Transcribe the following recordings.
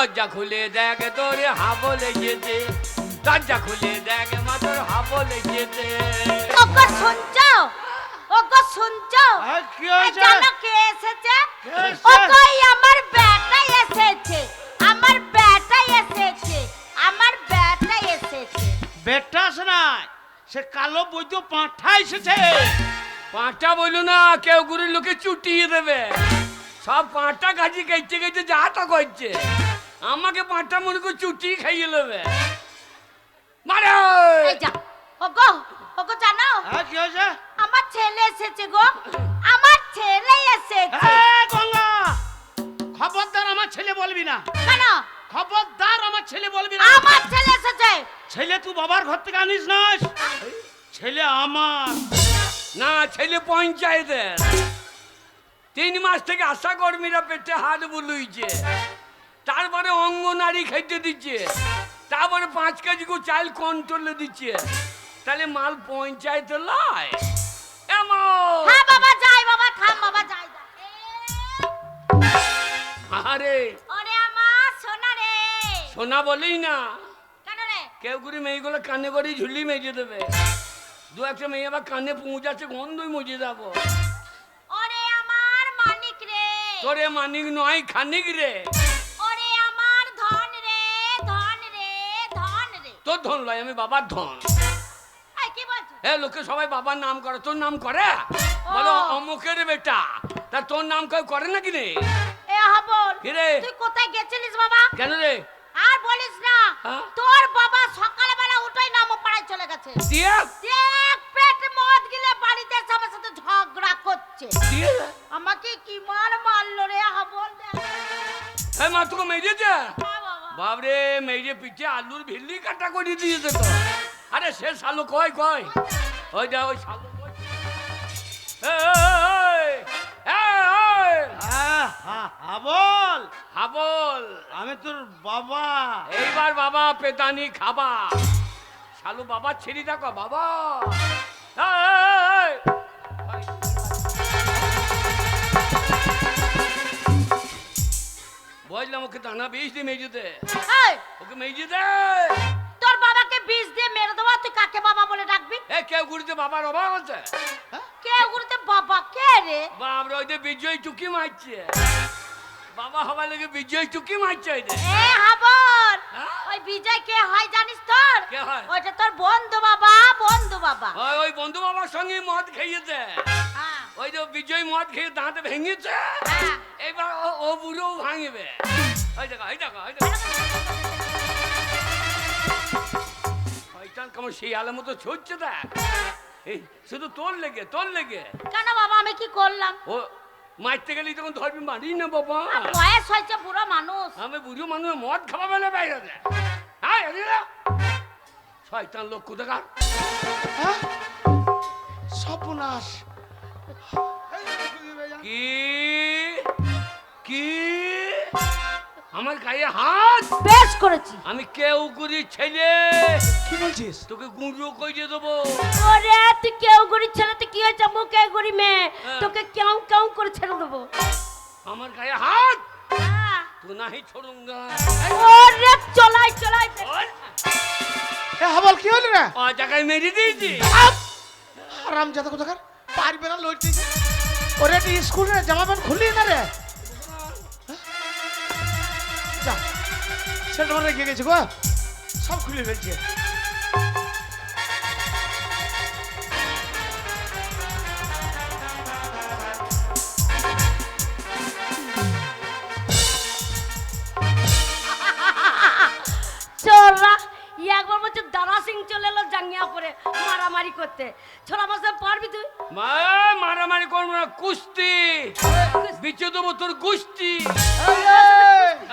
দরজা খুলে দেখ তোরে হাবো লেগেছে, দরজা খুলে দেখ মা তোর হাবো লেগেছে। ওগো শুনছো, ওগো শুনছো, কি হয়েছে? জানো কে এসেছে? কে এসেছে? ওগো আমার বেটা এসেছে, আমার বেটা এসেছে, আমার বেটা এসেছে। বেটা আসে নাই, সে কালো বৈদ্য পাঁঠা এসেছে। পাঁচটা বললো না, কেউ গুড়ির লোকে চুটিয়ে দেবে। সব পাঁচটা গাছি খাইতে খাইতে যা তা করছে, আমাকে পাঁচটা মনে করে চুটি খাইয়ে নেবে। মারে এই যা, ওগো, ওগো জানো কি হয়েছে? আমার ছেলে এসেছে গো, আমার ছেলে এসেছে। গঙ্গা, খবরদার আমার ছেলে বলবি না। কেন? খবরদার আমার ছেলে বলবি না। আমার ছেলে এসেছে। ছেলে তুই বাবার ঘর থেকে আনিস না, ছেলে আমার। না, ছেলে পঞ্চায়েতের। 3 মাস থেকে আশা কর্মীরা পেটে হাত বুলুইছে, তারপরে অঙ্গনারী খাইতে দিচ্ছে, তারপরে 5 কেজি করে চাল কন্ট্রোলে দিচ্ছে। তাহলে মাল পঞ্চায়েতে লয় এমন। হ্যাঁ বাবা যাই, বাবা থাম, বাবা যাই। আরে ওরে আমার সোনা রে। সোনা বলেই না, কেন রে? কেউ করে মেয়েগুলো কানে করে ঝুলি মেজে দেবে। 2-1টা মেয়ে আবার কানে পৌঁছাচ্ছে, গন্ধই মজে যাবো। ওরে আমার মানিক রে। তোরে মানিক নয় খানিক রে। ওরে আমার ধন রে, ধন রে, ধন রে। তোর ধন লয়, আমি বাবার ধন। এই কি বলছিস? এ লোকে সবাই বাবার নাম করে, তোর নাম করে? বলো অমুকের বেটা, তা তোর নাম কেউ করে নাকি রে? এ হাবল, কি রে? তুই কোথায় গেছিলিস বাবা? কেন রে? আর বলিস না, হ্যাঁ? তোর বাবা সকালবেলা উঠেই নামো পাড়ায় চলে গেছে। দিয়ে এক পেট মদ গিলে বাড়িতে এসে আমার সাথে ঝগড়া করছে। দিয়ে আমাকে কি মার মারলো রে হাবল। এই মা তোকে মেরেছে? বাবা বাবরে, মেরে পিঠে আলুর ভিল্লি কাটা করে দিয়েছে তো। আরে সে শালু কয় কয়, ওই যা ওই শালু কয়। হাবল, হাবল, আমি তোর বাবা। এইবার বাবা পেতানি খাবা। শালু বাবা ছেড়ে দেখো বাবা। এই, বুঝলাম, ওকে দানা বিষ দিয়ে মেজেতে, এই, ওকে মেজেতে। তোর বাবাকে বিষ দিয়ে মেরে দেবো, তুই কাকে বাবা বলে ডাকবি? এ কেউ গুড়িতে বাবার অভাব আছে? কে গুরুতে বাবা কে রে? বাবরে, ওই যে বিজয় টুকি মারছে, বাবা হবার লেগে বিজয় টুকি মারছে। ওই যে এ হাবল, হ্যাঁ? ওই বিজয় কে হয় জানিস তোর? কে হয়? ওইটা তোর বন্ধু বাবা, বন্ধু বাবা। ওই বন্ধু বাবার সঙ্গে মদ খেয়েছে। হ্যাঁ, ওই যে বিজয় মদ খেয়ে দাঁত ভেঙেছে, হ্যাঁ। এবার ও বুড়ো ভাঙবে। ওই দেখো, ওই দেখো, ওই দেখো, শয়তান কেমন শিয়ালের মতো ছুটছে দেখ। এই শুধু তোর লেগে, তোর লেগে। কেন বাবা আমি কি করলাম? ও মারতে গেলি তখন ধরবি, মারি না বাবা। বয়স হয়েছে, বুড়ো মানুষ। আমি বুঝো মানুষ মদ খাওয়া বেলা বাইরে যায়। শয়তান লোক কোথাকার। সর্বনাশ। কি কি আমার গায়ে হাত? বেশ করেছি। আমি কেউ করি ছেলে, কি বলছিস? তোকে গুঁড়ো কইয়ে দেবো। ওরে তুই কেউ গরি ছেলে, তুই কি হয়েছে? মু কেউ গরি মেয়ে, হ্যাঁ। তোকে কেউ কেউ করে ছেড়ে দেবো। আমার গায়ে হাত হ্যাঁ। তুই নাহি ছোড়ুঙ্গা। ওরে চলাই চলাই। হাবল কি হলো রে? ও জায়গায় মেরে দিয়েছি। আরাম জাদা কোথাকার, পারবে না লড়তে। ওরে তুই স্কুলে জামা প্যান্ট খুললি না রে? যা, সেটা মনে রেখে গেছি গো, সব খুলে ফেলছে। চোররা একবার বলছে দারা সিং চলে এলো জাঙ্গিয়া পরে মারামারি করতে। ছোড়া মাসে পারবি তুই? মারামারি করবো না, কুস্তি বিচে দেবো তোর গুষ্টি।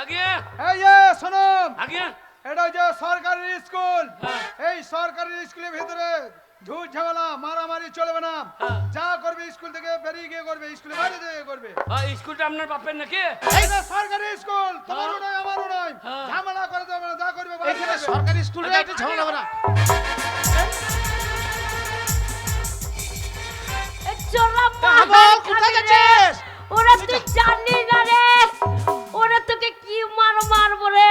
আগে এই যে শোনুন, আগে এটা যে সরকারি স্কুল, হ্যাঁ। এই সরকারি স্কুলের ভিতরে ঝুট ঝামেলা মারামারি চলবে না। হ্যাঁ। যা করবে স্কুল থেকে বেরিয়ে গিয়ে করবে, স্কুলে বাইরে যেয়ে করবে। স্কুলটা আপনার বাপের নাকি? এই যে সরকারি স্কুল, তোমারও নয় আমারও নয়। হ্যাঁ। ঝামেলা করে দেবে না, যা করবে বাইরে এখানে করবে। সরকারি স্কুলে একটা ঝামেলা হবে না। এ চোররা হাবল কোথায় গেছিস? ওরা তুই জানি না রে, ওরা তোকে কি মারবো রে।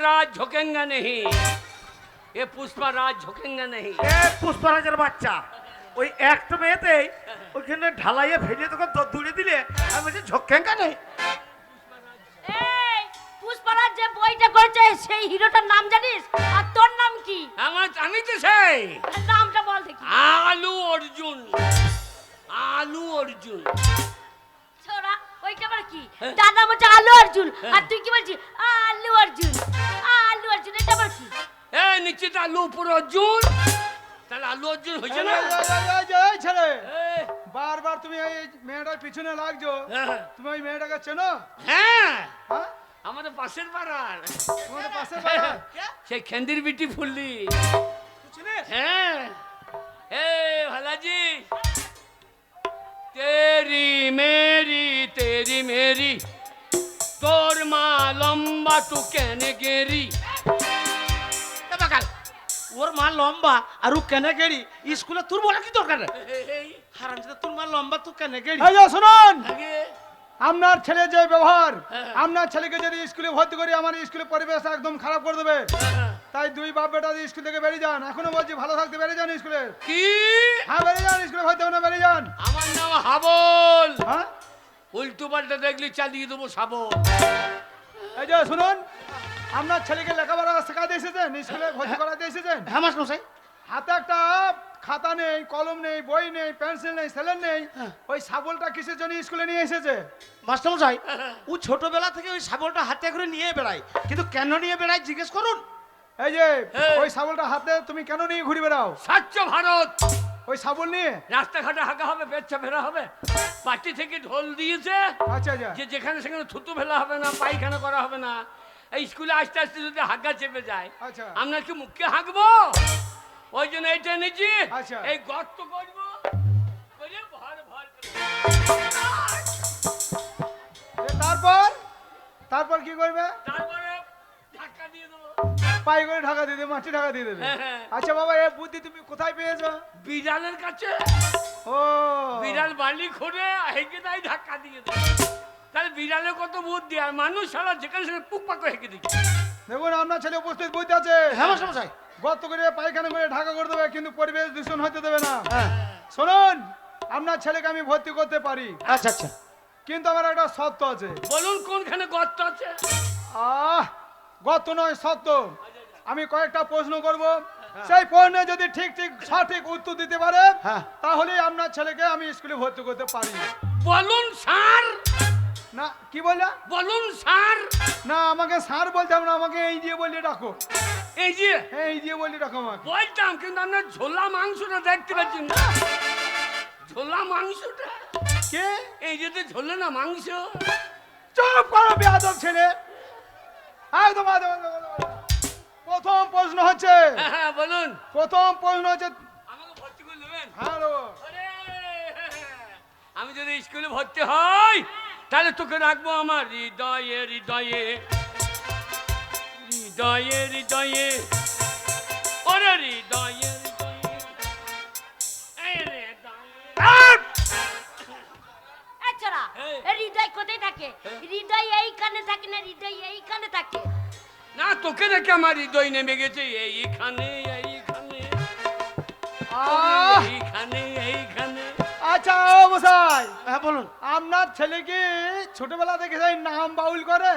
राज झुकेंगा नहीं, ये पुष्पा राज झुकेंगा नहीं। এ পুষ্পারাজের বাচ্চা, ওই একটা মেয়েতেই ওইখানে ঢালাইয়ে ভেজে তোকে দৌড়ে দিলে আমি বলছি ঝোঁকেঙ্গা নেই। এই পুষ্পারাজ যে বইটা করেছে সেই হিরোটার নাম জানিস? আর তোর নাম কি? আমি তো সেই নামটা বল দেখি। আলু অর্জুন, আলু অর্জুন। ছোড়া ওইটা আবার কি? দাদা বলছে আলু অর্জুন আর তুই কি বলছিস আলু অর্জুন? আলু অর্জুন এটা আবার কি? এ নিচে তো আলু, উপর অর্জুন, তাহলে আলু অর্জুন হয়েছে না? এই ছেলে এ, বারবার তুমি এই মেয়েটার পিছনে লাগছো, হ্যাঁ। তুমি ওই মেয়েটাকে চেনো? হ্যাঁ হ্যাঁ, আমাদের পাশের পাড়ার তোমাদের পাশে বাড়া। সেই খেন্দির বিটি ফুললি। হ্যাঁ এ ভালাজি, তেরি মেরি তোর মা লম্বা তু কেন গেরি। ওর মা লম্বা আর ও কেন গেড়ি? স্কুলে তোর বলা কি দরকার রে? হারামজাদা, তোর মা লম্বা তুই কেন গেড়ি? এই যে শুনুন, আগে আপনার ছেলে যে ব্যবহার, হ্যাঁ। আপনার ছেলেকে যদি স্কুলে ভর্তি করি আমার স্কুলের পরিবেশ একদম খারাপ করে দেবে। তাই দুই বাপ বেটা স্কুল থেকে বেরিয়ে যান। এখনো বলছি ভালো থাকতে বেরিয়ে যান স্কুলে। কি? হ্যাঁ বেরিয়ে যান, স্কুলে ভর্তি হবে না, বেরিয়ে যান। আমার নাম হাবল, হ্যাঁ, উল্টো পাল্টা দেখলি চালিয়ে দেবো শাবল। এই যে শুনুন, আপনার ছেলেকে লেখাপড়া শেখাতে এসেছেন, স্কুলে ভর্তি করাতে এসেছেন। হ্যাঁ মাস্টার মশাই। হাতে একটা খাতা নেই, কলম নেই, বই নেই, পেন্সিল নেই, স্লেট নেই। ওই শাবলটা কিসের জন্য স্কুলে নিয়ে এসেছে? মাস্টার মশাই, ও ছোটবেলা থেকে ওই শাবলটা হাতে করে নিয়ে বেড়ায়, কিন্তু কেন নিয়ে বেড়ায় জিজ্ঞেস করুন। এই যে হ্যাঁ। ওই শাবলটা হাতে তুমি কেন নিয়ে ঘুরে বেড়াও? স্বচ্ছ ভারত, ওই শাবল নিয়ে? রাস্তাঘাটে হাঁকা হবে, পেচ্ছা ফেরা হবে, পার্টি থেকে ঢোল দিয়েছে আচ্ছা আচ্ছা, যে যেখানে সেখানে থুতু ফেলা হবে না, পায়খানা করা হবে না। এই স্কুলে আস্তে আস্তে যদি হাঁকা চেপে যায়, আচ্ছা। আমরা কি মুখে হাঁকবো? ওই জন্য এইটা এনেছি, আচ্ছা। এই গর্ত করবো, করে ভর ভর করে। তারপর তারপর কি করবে? তারপরে ধাক্কা দিয়ে দেবো। পাই করে ঢাকা দিয়ে দেবে, মাটি ঢাকা দিয়ে দেবে। হ্যাঁ, হ্যাঁ। আচ্ছা বাবা, এই বুদ্ধি তুমি কোথায় পেয়েছো? বিড়ালের কাছে। ও, বিড়াল বালি খোঁড়ে হেঁকে দেয়, ধাক্কা দিয়ে দেয়। তাহলে বিড়ালের কত বুদ্ধি, আর মানুষ সারা যেখানে সেখানে পুক পাক হেঁকে দিচ্ছে। দেখুন আপনার ছেলে উপস্থিত বুদ্ধি আছে। হ্যাঁ মাস্টার মশাই। গর্ত করে পায়খানা করে ঢাকা করে দেবে, কিন্তু পরিবেশ দূষণ হতে দেবে না। হ্যাঁ, শুনুন, আপনার ছেলেকে আমি ভর্তি করতে পারি, আচ্ছা আচ্ছা। কিন্তু আমার একটা শর্ত আছে। বলুন কোনখানে গর্ত আছে? গর্ত নয়, শর্ত। আমি কয়েকটা প্রশ্ন করব, সেই প্রশ্নে যদি ঠিক ঠিক সঠিক উত্তর দিতে পারে, হ্যাঁ। তাহলেই আপনার ছেলেকে আমি স্কুলে ভর্তি করতে পারি। বলুন স্যার, না, কি বললা? বলুন স্যার। না, আমাকে স্যার বলতে হবে না, আমাকে এই দিয়ে বললে ডাকো। এই যে এই দিয়ে বললে ডাকো আমাকে। বলতাম, কিন্তু আপনার ঝোলা মাংসটা দেখতে পাচ্ছি না। ঝোলা মাংসটা কে? এই যে ঝোলে না মাংস। চুপ করো বেয়াদব ছেলে, একদম একদম, একদম, একদম। প্রথম প্রশ্ন হচ্ছে, হ্যাঁ, হ্যাঁ, বলুন। প্রথম প্রশ্ন হচ্ছে, আমাকে ভর্তি করে নেবেন? হ্যাঁ দেবো। ওরে, আমি যদি স্কুলে ভর্তি হই তাহলে তোকে রাখবো আমার হৃদয়ে হৃদয়ে, হৃদয়ে হৃদয়ে, ওরে হৃদয়ে হৃদয়ে, এই হৃদয়ে। এই ছোড়া এই। এই হৃদয় কোথায় থাকে? হৃদয় এইখানে থাকে না, হৃদয় এইখানে থাকে। না, তোকে দেখে আমার হৃদয় নেমে গেছে এইখানে, এইখানে, আহ, এইখানে, এইখানে। আচ্ছা ও মশাই, হ্যাঁ বলুন। আপনার ছেলে কি ছোটবেলা থেকে সেই নাম বাউল করে,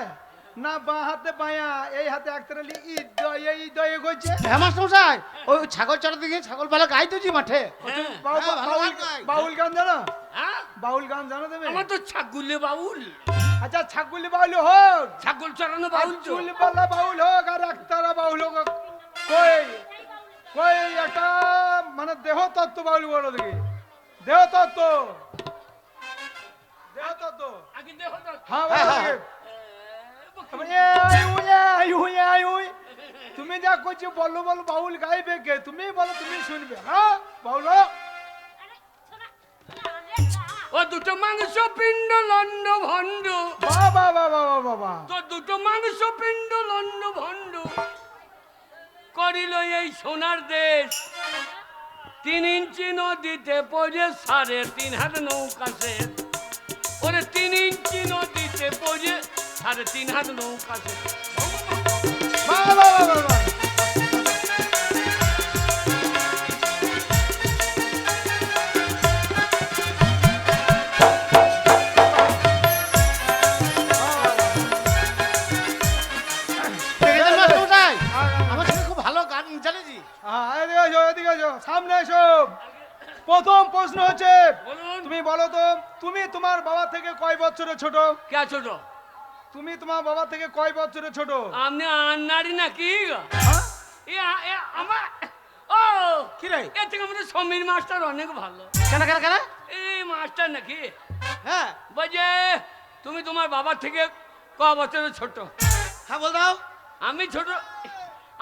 না বাঁ হাতে বায়া, এই হাতে একতারালি ইদয়ে ইদয়ে করছে? হ্যাঁ মাস্টার মশাই, ওই ছাগল চড়াতে গিয়ে ছাগল পালা গাই তুই মাঠে। হ্যাঁ। বাউল গান জানো? হ্যাঁ? বাউল গান জানো তুমি? আমার তো ছাগুলে বাউল, আচ্ছা, ছাগলি বাউল হোক, ছাগল চড়ানো বাউল তো। চুলবালা বাউল হোক, আর একতারা বাউল হোক, কই কই একটা মানে দেহ তত্ত্ব বাউল বলো দেখি। দেহ তত্ত্ব, দেহ তত্ত্ব। আগে দেখো তো। হ্যাঁ হ্যাঁ, বলো হ্যাঁ। দেখি। তুমি যা করছো বলো বলো, বাউল গাইবে কে? তুমি বলো, তুমি শুনবে। হ্যাঁ বাউল হোক। আরে ছোড়া, আরে যা। ও দুটো মাংস পিণ্ড লন্ড ভণ্ড, বাবা বাবা বাবা, তো দুটো মাংস পিণ্ড লন্ড ভণ্ড করিল এই সোনার দেশ। 3 ইঞ্চি নদীতে পড়ে 3.5 হাত নৌকা সেচ। ওরে 3 ইঞ্চি নদীতে পড়ে 3.5 হাত নৌকা সেচ। বাহ, বাহ, বাহ, বাহ, বাহ। দেখেছেন মাস্টারমশাই? আমার সঙ্গে খুব ভালো গান জানেছি। এদিকে এসো, এদিকে এসো, সামনে এসো। প্রথম প্রশ্ন হচ্ছে, বলুন তুমি বলো তো, তুমি তোমার বাবা থেকে কয় বছরের ছোট? কে ছোট? তুমি তোমার বাবা থেকে কয় বছরের ছোট? আপনি আন্নারি নাকি? হ্যাঁ? আমার ও কি রে? এর থেকে আমাদের সমীর মাস্টার অনেক ভালো। কেন কেন কেন? এই মাস্টার নাকি হ্যাঁ বলছে তুমি তোমার বাবার থেকে ক বছরের ছোট? হ্যাঁ বল দাও। আমি ছোট,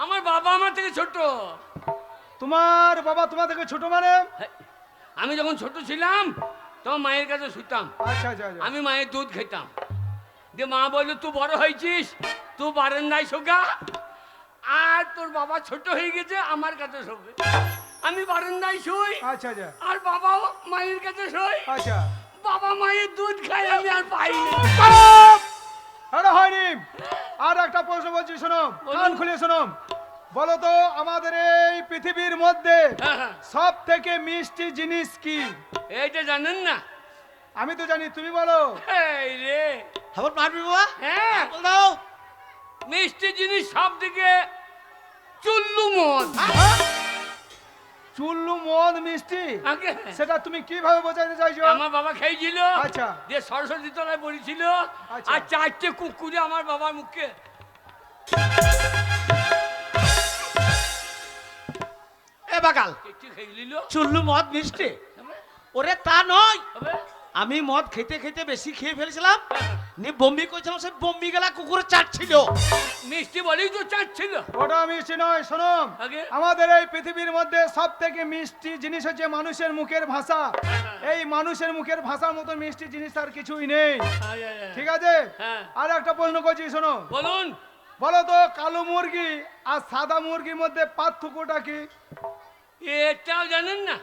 আমার বাবা আমার থেকে ছোট। তোমার বাবা তোমার থেকে ছোট মানে? আমি যখন ছোট ছিলাম তখন মায়ের কাছে শুতাম, আচ্ছা আচ্ছা আচ্ছা। আমি মায়ের দুধ খেতাম। দিয়ে মা বললো তুই বড় হয়েছিস, তুই বারান্দায় শোকা, আর তোর বাবা ছোট হয়ে গেছে আমার কাছে শোবে। আমি বারান্দায় শুই আচ্ছা আচ্ছা আর বাবাও মায়ের কাছে শোয়। আচ্ছা। বাবা মায়ের দুধ খাই আমি আর পাই না। আরে হয়নি। আর একটা প্রশ্ন বলছি, শোনো, বলুন। কান খুলে শোনো। বলো তো, আমাদের এই পৃথিবীর মধ্যে হ্যাঁ। সব থেকে মিষ্টি জিনিস কি? এইটা জানেন না? আমি তো জানি, তুমি বলো। এই রে খবর মারবি বাবা? হ্যাঁ, বল দাও। মিষ্টি জিনিস সব থেকে চুল্লু মদ। চুল্লু মদ মিষ্টি? আগে সেটা তুমি কিভাবে বোঝাতে চাইছো? আমার বাবা খেয়েছিল, আচ্ছা। দিয়ে সরস্বতী তলায় পড়েছিল, আচ্ছা। আর চারটে কুকুরে আমার বাবার মুখে। এ বাগাল, একটু খেয়ে নিল। চুল্লু মদ মিষ্টি? ওরে তা নয়, হবে? আমি মদ খেতে খেতে বেশি খেয়ে ফেলেছিলাম, নি বম্বি করেছিলাম, সেই বম্বি গেলা কুকুরে চাটছিল। মিষ্টি বলেই তো চাচ্ছিল। ওটা মিষ্টি নয়, শোনো। আগে? আমাদের এই পৃথিবীর মধ্যে সব থেকে মিষ্টি জিনিস হচ্ছে মানুষের মুখের ভাষা। এই মানুষের মুখের ভাষার মতো মিষ্টি জিনিস আর কিছুই নেই। ঠিক আছে? হ্যাঁ। আর একটা প্রশ্ন করছি, শোনো। বলুন। বলো তো, কালো মুরগি আর সাদা মুরগির মধ্যে পার্থক্যটা কি? এটাও জানেন না?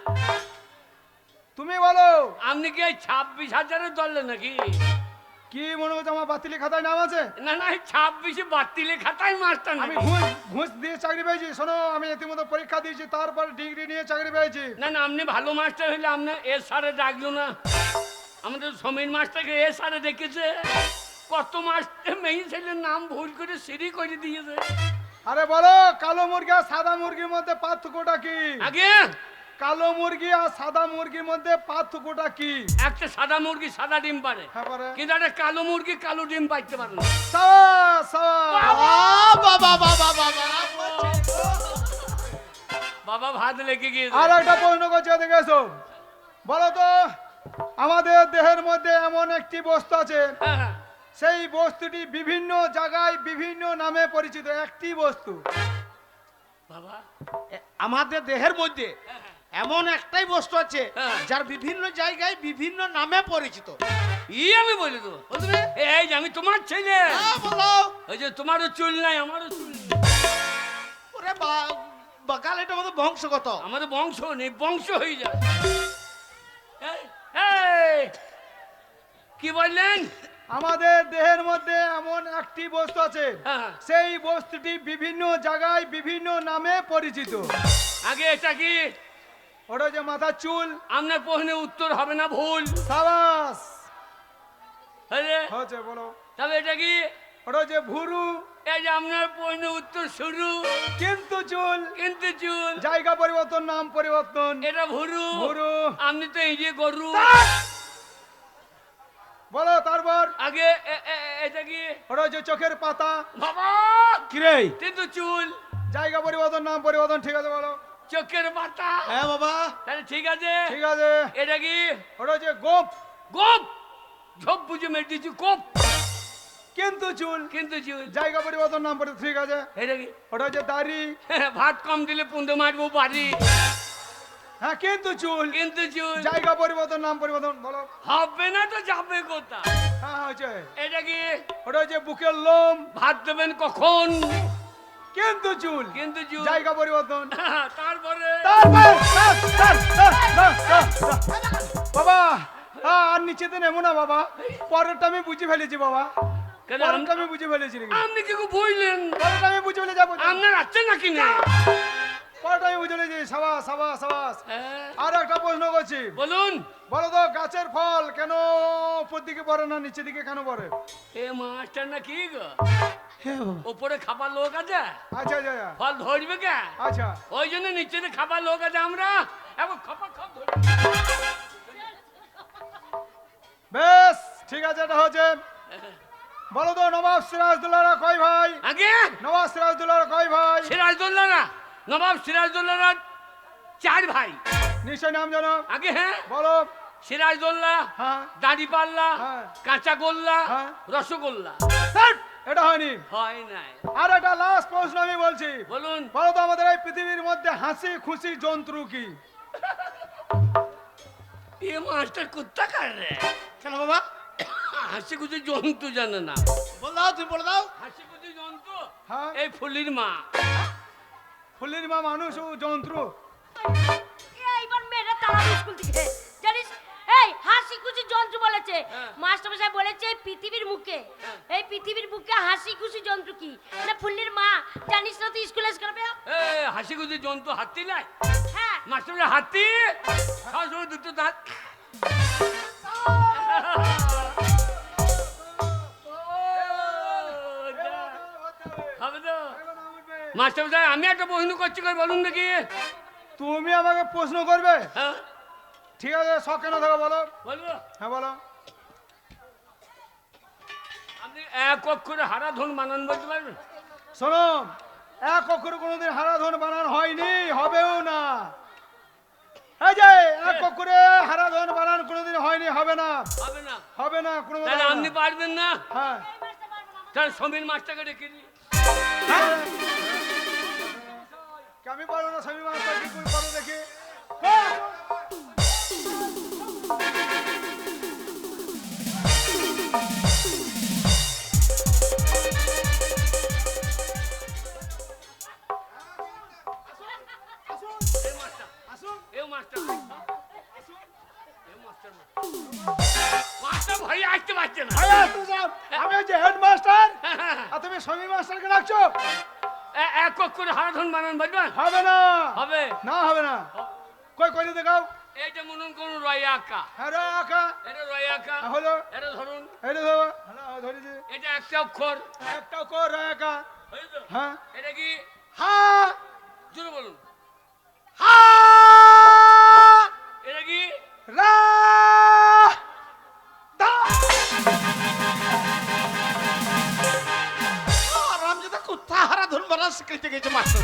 তুমি বলো। আপনি কি এই 26,000-এর দলে নাকি? কি মনে হচ্ছে আমার বাতিলি খাতায় নাম আছে? না না, এই 26 বাতিলে খাতায় মাস্টার আমি নাকি? ঘুষ দিয়ে চাকরি পেয়েছি। শোনো, আমি ইতিমধ্যে পরীক্ষা দিয়েছি, তারপর ডিগ্রি নিয়ে চাকরি পেয়েছি। না না, আপনি ভালো মাস্টার হইলে আপনি এ সারে ডাকলো না। আমাদের সমীর মাস্টারকে এ সারে ডেকেছে। কত মাস্টার মেয়ে ছেলের নাম ভুল করে সিঁড়ি করে দিয়েছে। আরে বলো, কালো মুরগি আর সাদা মুরগির মধ্যে পার্থক্যটা কি? আগে কালো মুরগি আর সাদা মুরগির মধ্যে পার্থক্যটা কি? একটা সাদা মুরগি সাদা ডিম পারে, হ্যাঁ, পারে। কিন্তু একটা কালো মুরগি কালো ডিম পাইতে পারে না। সাবাস, সাবাস। বাবা বাবা বাবা, বাবা ভাত লেগে গিয়েছে। আর একটা প্রশ্ন করছি, এদিকে এসো। বলো তো, আমাদের দেহের মধ্যে এমন একটি বস্তু আছে, হ্যাঁ, হ্যাঁ। সেই বস্তুটি বিভিন্ন জায়গায় বিভিন্ন নামে পরিচিত। একটি বস্তু। বাবা আমাদের দেহের মধ্যে এমন একটাই বস্তু আছে হ্যাঁ। যার বিভিন্ন জায়গায় বিভিন্ন নামে পরিচিত। আমি বলে দেবো। বলবে? এই যে আমি তোমার ছেলে, হ্যাঁ, বলো। ওই যে তোমারও চুল নাই আমারও চুল নেই। ওরে বাগাল, এটা আমাদের বংশগত। আমাদের বংশ নেই, বংশ হয়ে যায়। এই, এই, কি বললেন? আমাদের দেহের মধ্যে এমন একটি বস্তু আছে, হ্যাঁ। সেই বস্তুটি বিভিন্ন জায়গায় বিভিন্ন নামে পরিচিত। আগে এটা কি? ওটা যে মাথার চুল। আপনার প্রশ্নের উত্তর হবে না, ভুল। সাবাস। আরে, হচ্ছে, বলো। তবে এটা কি? ওটা যে ভুরু। এই যে আপনার প্রশ্নের উত্তর শুরু, কিন্তু চুল। কিন্তু চুল। জায়গা পরিবর্তন, নাম পরিবর্তন। এটা ভুরু। ভুরু। আপনি তো এই যে গরু। বলো তারপর। আগে এটা কি? ওটা যে চোখের পাতা। বাবা কিরে? কিন্তু চুল। জায়গা পরিবর্তন, নাম পরিবর্তন। ঠিক আছে, বলো। চোখের পাতা। হ্যাঁ বাবা। তাহলে ঠিক আছে। ঠিক আছে। এটা কি? ওটা যে গোপ। গোপ। ঝোপ বুঝে মেরে দিচ্ছি, গোপ। কিন্তু চুল। কিন্তু চুল। জায়গা পরিবর্তন, নাম পরিবর্তন। ঠিক আছে। এটা কি? ওটা যে দাড়ি। ভাত কম দিলে পুঁতে মারবো বাড়ি। হ্যাঁ, কিন্তু চুল। কিন্তু চুল। জায়গা পরিবর্তন, নাম পরিবর্তন। বলো। হবে না তো যাবে কোথা? হ্যাঁ, হচ্ছে। এটা কি? ওটা যে বুকের লোম। ভাত দেবেন কখন? কিন্তু চুল। কিন্তু চুল। জায়গা পরিবর্তন। তারপরে বাবা, আর নিচেতে নেবো না বাবা, পরেরটা আমি বুঝে ফেলেছি বাবা। কেন পরেরটা আমি বুঝে ফেলেছি নাকি? আপনি কি বললেন? পরেরটা আমি বুঝে ফেলে যাবো। আপনার আছে নাকি না? পরেরটা আমি বুঝে ফেলেছি। সাবাস সাবাস সাবাস। হ্যাঁ, আর একটা প্রশ্ন করছি, বলুন। বলো তো গাছের ফল কেন উপর দিকে পড়ে না নিচের দিকে কেন পড়ে? এ মাস্টার না কি গো, হ্যাঁ উপরে খাবার লোক আছে, আচ্ছা আচ্ছা ফল ধরবে কে? আচ্ছা। ওই জন্য নিচে খাবার লোক আছে, আমরা এখন খপা খপ ধরি। বেশ ঠিক আছে, এটা হচ্ছে। বলো তো নবাব সিরাজদৌল্লাহরা কয় ভাই? আগে নবাব সিরাজদৌল্লাহরা কয় ভাই? সিরাজদৌল্লাহরা, নবাব সিরাজদৌল্লাহরা 4 ভাই। নিশ্চয় নাম জানো? আগে হ্যাঁ, বলো। সিরাজদৌল্লাহ, হ্যাঁ দাড়িপাল্লা, হ্যাঁ। কাঁচাগোল্লা, হ্যাঁ। রসগোল্লা। ধ্যাৎ, এটা হয়নি। হয় নাই। আর একটা লাস্ট প্রশ্ন আমি বলছি, বলুন। বলো তো আমাদের এই পৃথিবীর মধ্যে হাসি খুশি জন্তু কি? এ মাস্টার কুত্তা কার রে? কেন বাবা? হাসি খুশি জন্তু জানে না। বল দাও, তুমি বলে দাও। হাসি খুশি জন্তু হ্যাঁ এই ফুলির মা। ফুলির মা মানুষ ও জন্তু? এইবার মেয়েরা তাড়াবে স্কুল থেকে, জানিস? এই হাসি খুশি জন্তু বলেছে, হ্যাঁ। মাস্টারমশাই বলেছে এই পৃথিবীর মুখে, এই পৃথিবীর বুকে হাসি খুশি জন্তু কি না ফুল্লির মা, জানিস না তুই স্কুলে করবে? এ হাসি খুশি জন্তু হাতি নাই? হ্যাঁ মাস্টার হাতি সব দুটো দাঁত। হবে তো মাস্টার সাহেব, আমি একটা প্রশ্ন করছি, করে বলুন দেখি। তুমি আমাকে প্রশ্ন করবে? হ্যাঁ ঠিক আছে, শখ কেন থাকো বলো। বলবো। হ্যাঁ বলো। আপনি এক অক্ষরে হারা ধন বানান বলতে পারবেন? শোনো, এক অক্ষরে কোনোদিন হারাধন বানান হয়নি, হবেও না। এই যে এক অক্ষরে হারাধন বানান কোনোদিন হয়নি, হবে না, হবে না। হবে না কোনো। তাহলে আপনি পারবেন না? হ্যাঁ তাহলে সমীর মাস্টারকে ডেকে দিই। আমি পারবো না, স্বামী মাস্টার কি করে করো দেখি। এ মাস্টার, এ মাস্টার, এ মাস্টার, মাস্টার ভয়ে আসতে পারছে না। ভাইয়া, তুমি যাও। আমি হচ্ছে হেড মাস্টার আর তুমি স্বামী মাস্টারকে ডাকছো? এক অক্ষরে হারা ধন বানান বলবেন? হবে না, হবে না হবে না। কই করে দেখাও। এইটা মনে করুন রয় আঁকা, হ্যাঁ রে আঁকা এটা রয় আঁকা, হলো। এটা ধরুন, এটা ধরো, হ্যাঁ ধরেছি। এটা একটা অক্ষর, একটা কর একা। হয়েছে তো? হ্যাঁ এটা কি? হ্যাঁ জোরে বলুন। হ্যাঁ এটা কি? রা দা। রামজাদা কুত্তা হারা ধন বানা শিখাইতে গেছে মাস্টার।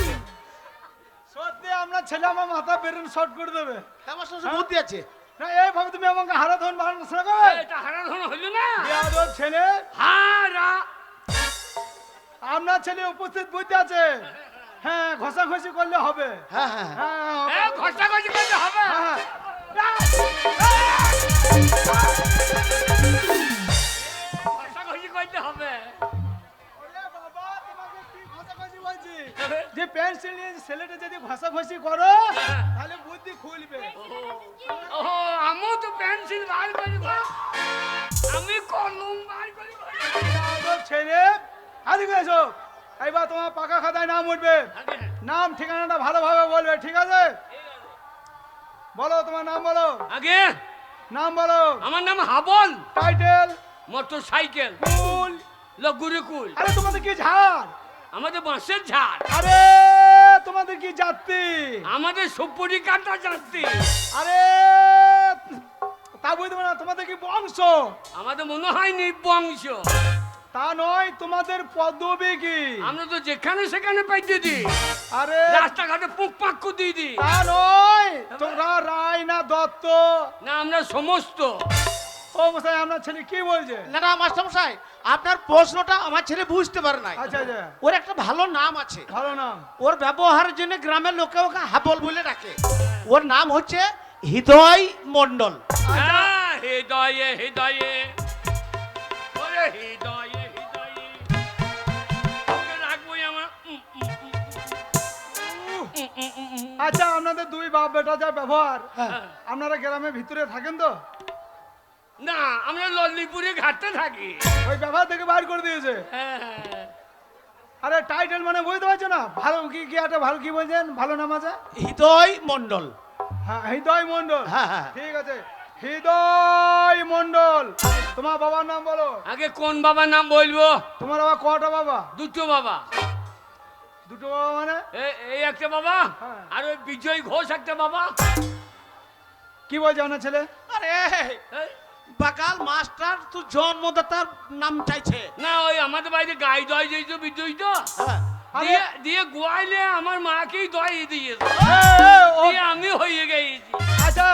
সত্যি আপনার ছেলে আমার মাথা বেরুন শর্ট করে দেবে। হ্যাঁ মাস্টার, বুদ্ধি আছে। না এইভাবে তুমি আমাকে হারাধন বানানো শোনাবে? এটা হারা ধন হইল না? বেয়াদব ছেলে, হারা। আপনার ছেলে উপস্থিত বুঝতে আছে। হ্যাঁ ঘষাঘষি করলে হবে। হ্যাঁ হ্যাঁ হ্যাঁ এ ঘষাঘষি করতে হবে? হ্যাঁ ঘষাঘষি করতে হবে। ওরে বাবা, তোমাকে কি ঘষাঘষি বলছি? যে পেন্সিল নিয়ে ছেলেটা যদি ঘষাঘষি করো তাহলে বুদ্ধি খুলবে। ও আমিও তো পেন্সিল বার করি গো। আমি কলম বার করি গো। বেয়াদব ছেলে, আদিকে এসো। এইবার তোমার পাকা খাতায় নাম উঠবে। আগে, নাম ঠিকানাটা ভালোভাবে বলবে, ঠিক আছে? বলো তোমার নাম বলো, আগে নাম বলো। আমার নাম হাবল, টাইটেল, মোটর সাইকেল, কুল। লগুরিকুল। আরে তোমাদের কি ঝাড়? আমাদের বাঁশের ঝাড়, আরে তোমাদের কি জাতি? আমাদের সুপুরি কাটা যাচ্ছি। আরে তা বুঝতে পারো না, তোমাদের কি বংশ? আমাদের মনে হয় নির্বংশ। তা নয়, তোমাদের পদবী কি? আমরা তো যেখানে সেখানে পাইতে দিই, আরে রাস্তাঘাটে পুক পাক্কু দিয়ে দিই। তা নয়, তোমরা রায় না দত্ত? না, আমরা সমস্ত। ও মশাই, আপনার ছেলে কি বলছে? না না মাস্টার মশাই, আপনার প্রশ্নটা আমার ছেলে বুঝতে পারে নাই। আচ্ছা আচ্ছা, ওর একটা ভালো নাম আছে, ভালো নাম। ওর ব্যবহারের জন্য গ্রামের লোকে ওকে হাবল বলে ডাকে। ওর নাম হচ্ছে হৃদয় মণ্ডল। হ্যাঁ, হৃদয়ে হৃদয়ে, ওরে হৃদয়ে হৃদয়ে, ওকে রাখবোই আমার। আচ্ছা, আপনাদের দুই বাপ বেটা যা ব্যবহার, হ্যাঁ। আপনারা গ্রামের ভিতরে থাকেন তো? না আমরা লল্লিপুরে ঘাটতে থাকি। ওই ব্যবহার থেকে বার করে দিয়েছে। হ্যাঁ। আরে টাইটেল মানে বুঝতে পারছো না? ভালো কি কি একটা ভালো কি বলছেন? ভালো নাম আছে? হৃদয় মন্ডল। হ্যাঁ, হৃদয় মন্ডল। হ্যাঁ, হ্যাঁ। ঠিক আছে, হৃদয় মন্ডল। তোমার বাবার নাম বলো। আগে কোন বাবার নাম বলবো? তোমার বাবা কটা বাবা? দুটো বাবা। দুটো বাবা মানে? এই একটা বাবা, হ্যাঁ। আর ওই বিজয় ঘোষ একটা বাবা। কি বলছে আপনার ছেলে? আরে এই, বাকাল মাস্টার তুই জন্মদাতার নাম চাইছে। না ওই আমাদের বাড়িতে গাই দয় দিয়েছো বিজয় তো, হ্যাঁ। দিয়ে দিয়ে গোয়াইলে আমার মাকেই দয় দিয়েছে, ও, দিয়ে আমি হয়ে গেছি। আচ্ছা,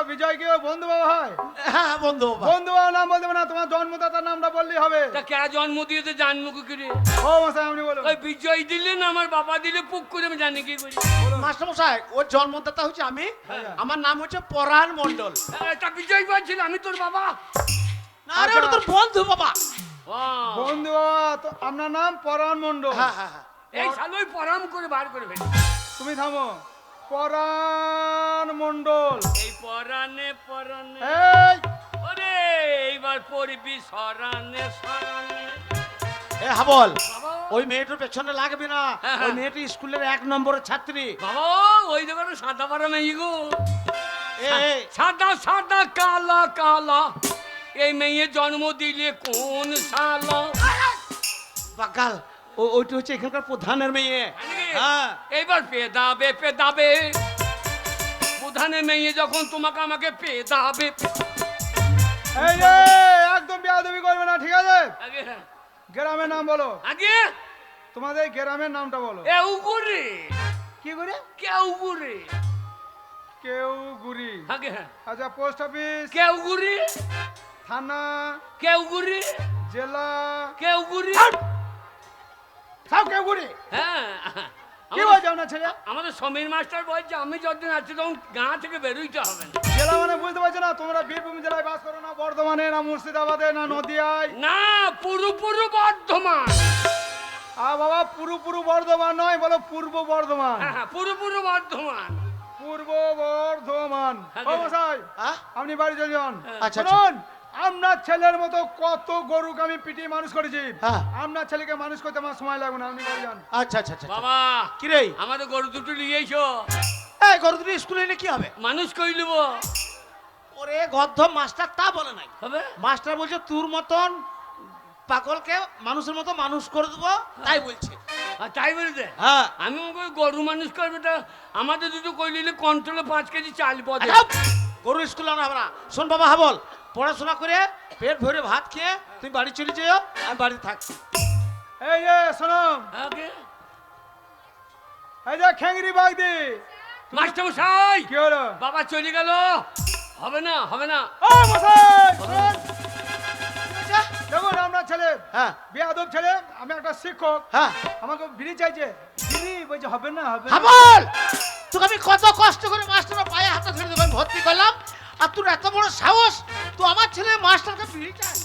বিজয় কি ওর বন্ধু বাবা হয়? হ্যাঁ বন্ধু বাবা। বন্ধু বাবার নাম বলতে হবে না, তোমার জন্মদাতার নামটা বললেই হবে। তা কে জন্ম দিয়েছে জানবো কি করে? ও মশাই আপনি বলুন। ওই বিজয় দিলে না আমার বাবা দিলে পুক করে আমি জানি কি করি। মাস্টার মশাই ওর জন্মদাতা হচ্ছে আমি। আমার নাম হচ্ছে পরাণ মন্ডল। তা বিজয় বলছিল আমি তোর বাবা। না আরে ওটা তোর বন্ধু বাবা। ও, বন্ধু বাবা তো আপনার নাম পরাণ মন্ডল। হ্যাঁ হ্যাঁ হ্যাঁ। এই শালোই পরাম করে বার করে ফেলি। তুমি থামো। পরাণ মন্ডল। এই পরানে পরানে এই ওরে এইবার পড়বি সরানে সরানে। এ হাবল বাবা ওই মেয়েটার পেছনে লাগবে না। হ্যাঁ, ওই হ্যাঁ। মেয়েটি স্কুলের 1 নম্বরের ছাত্রী। বাবা ওই দোকানে সাদা পারা মেয়ে গো, এ এ, সাদা সাদা কালা কালা, এই মেয়ে জন্ম দিলে কোন সালা? বাকাল ওইটা হচ্ছে এখানকার প্রধানের মেয়ে। হ্যাঁ। এইবার পেদাবে পেদাবে, প্রধানের মেয়ে যখন তোমাকে আমাকে পেদাবে। এই যে একদম বেয়াদবি করবে না, ঠিক আছে? আগে গ্রামের নাম বলো। আগে তোমাদের গ্রামের নামটা বলো। এ উগুরে কি করে? কে উগুরে? কেউ গুড়ি। আগে আচ্ছা, পোস্ট অফিস, কে উগুরে? থানা, কে উগুরে? জেলা, কে উগুরে? সব কেউ গুড়ি। হ্যাঁ কি বলছে আপনার ছেলে? আমাদের সমীর মাস্টার বলছে আমি যতদিন আছি তখন গাঁ থেকে বেরোইতে হবে না। জেলা মানে বুঝতে পারছো না? তোমরা বীরভূম জেলায় বাস করো না, বর্ধমানে না মুর্শিদাবাদে না নদিয়ায়? না পুরো বর্ধমান। বাবা পুরো বর্ধমান নয়, বলো পূর্ব বর্ধমান। হ্যাঁ পুরো বর্ধমান। পূর্ব বর্ধমান। হ্যাঁ, ও মশাই, হ্যাঁ? আপনি বাড়ি চলে যান। আচ্ছা, শুনুন, আপনার ছেলের মতো কত গরুকে আমি পিটিয়ে মানুষ করেছি। হ্যাঁ। আপনার ছেলেকে মানুষ করতে আমার সময় লাগবে না, আপনি বাড়ি যান। আচ্ছা আচ্ছা আচ্ছা। বাবা কি রে? আমাদের গরু দুটো নিয়ে এসো, এই গরু দুটো স্কুলে এনে কি হবে? মানুষ কই নেব। ওরে গদ্ধ মাস্টার তা বলে নাই। হবে মাস্টার বলছে তোর মতন পাগলকে মানুষের মতো মানুষ করে দেবো, তাই বলছে। আর তাই বলতে হ্যাঁ। আমি ওকে গরু মানুষ করবে, তা আমাদের দুটো কই নিলে কন্ট্রোলে 5 কেজি চাল পদে। আরে, গরু স্কুলে আনা হবে না। শোন বাবা হাবল, পড়াশোনা করে পেট ভরে ভাত খেয়ে তুমি বাড়ি চলে যেও, আমি বাড়িতে থাকছি। এই যে শোনো, আগে এই যে খেংরি বাগদি। মাস্টার মশাই কি হলো? বাবা চলে গেল, হবে না হবে না। ও মশাই, শুনুন। দেখুন আপনার ছেলে হ্যাঁ বেয়াদব ছেলে, আমি একটা শিক্ষক, হ্যাঁ। আমাকে বিড়ি চাইছে। বিড়ি বলছে হবে না, হবে না। হাবল, তোকে আমি কত কষ্ট করে মাস্টারের পায়ে হাতে ধরে দেবেন ভর্তি করলাম, আর তোর এত বড় সাহস তো আমার ছেলে মাস্টারকে বিড়ি চায়।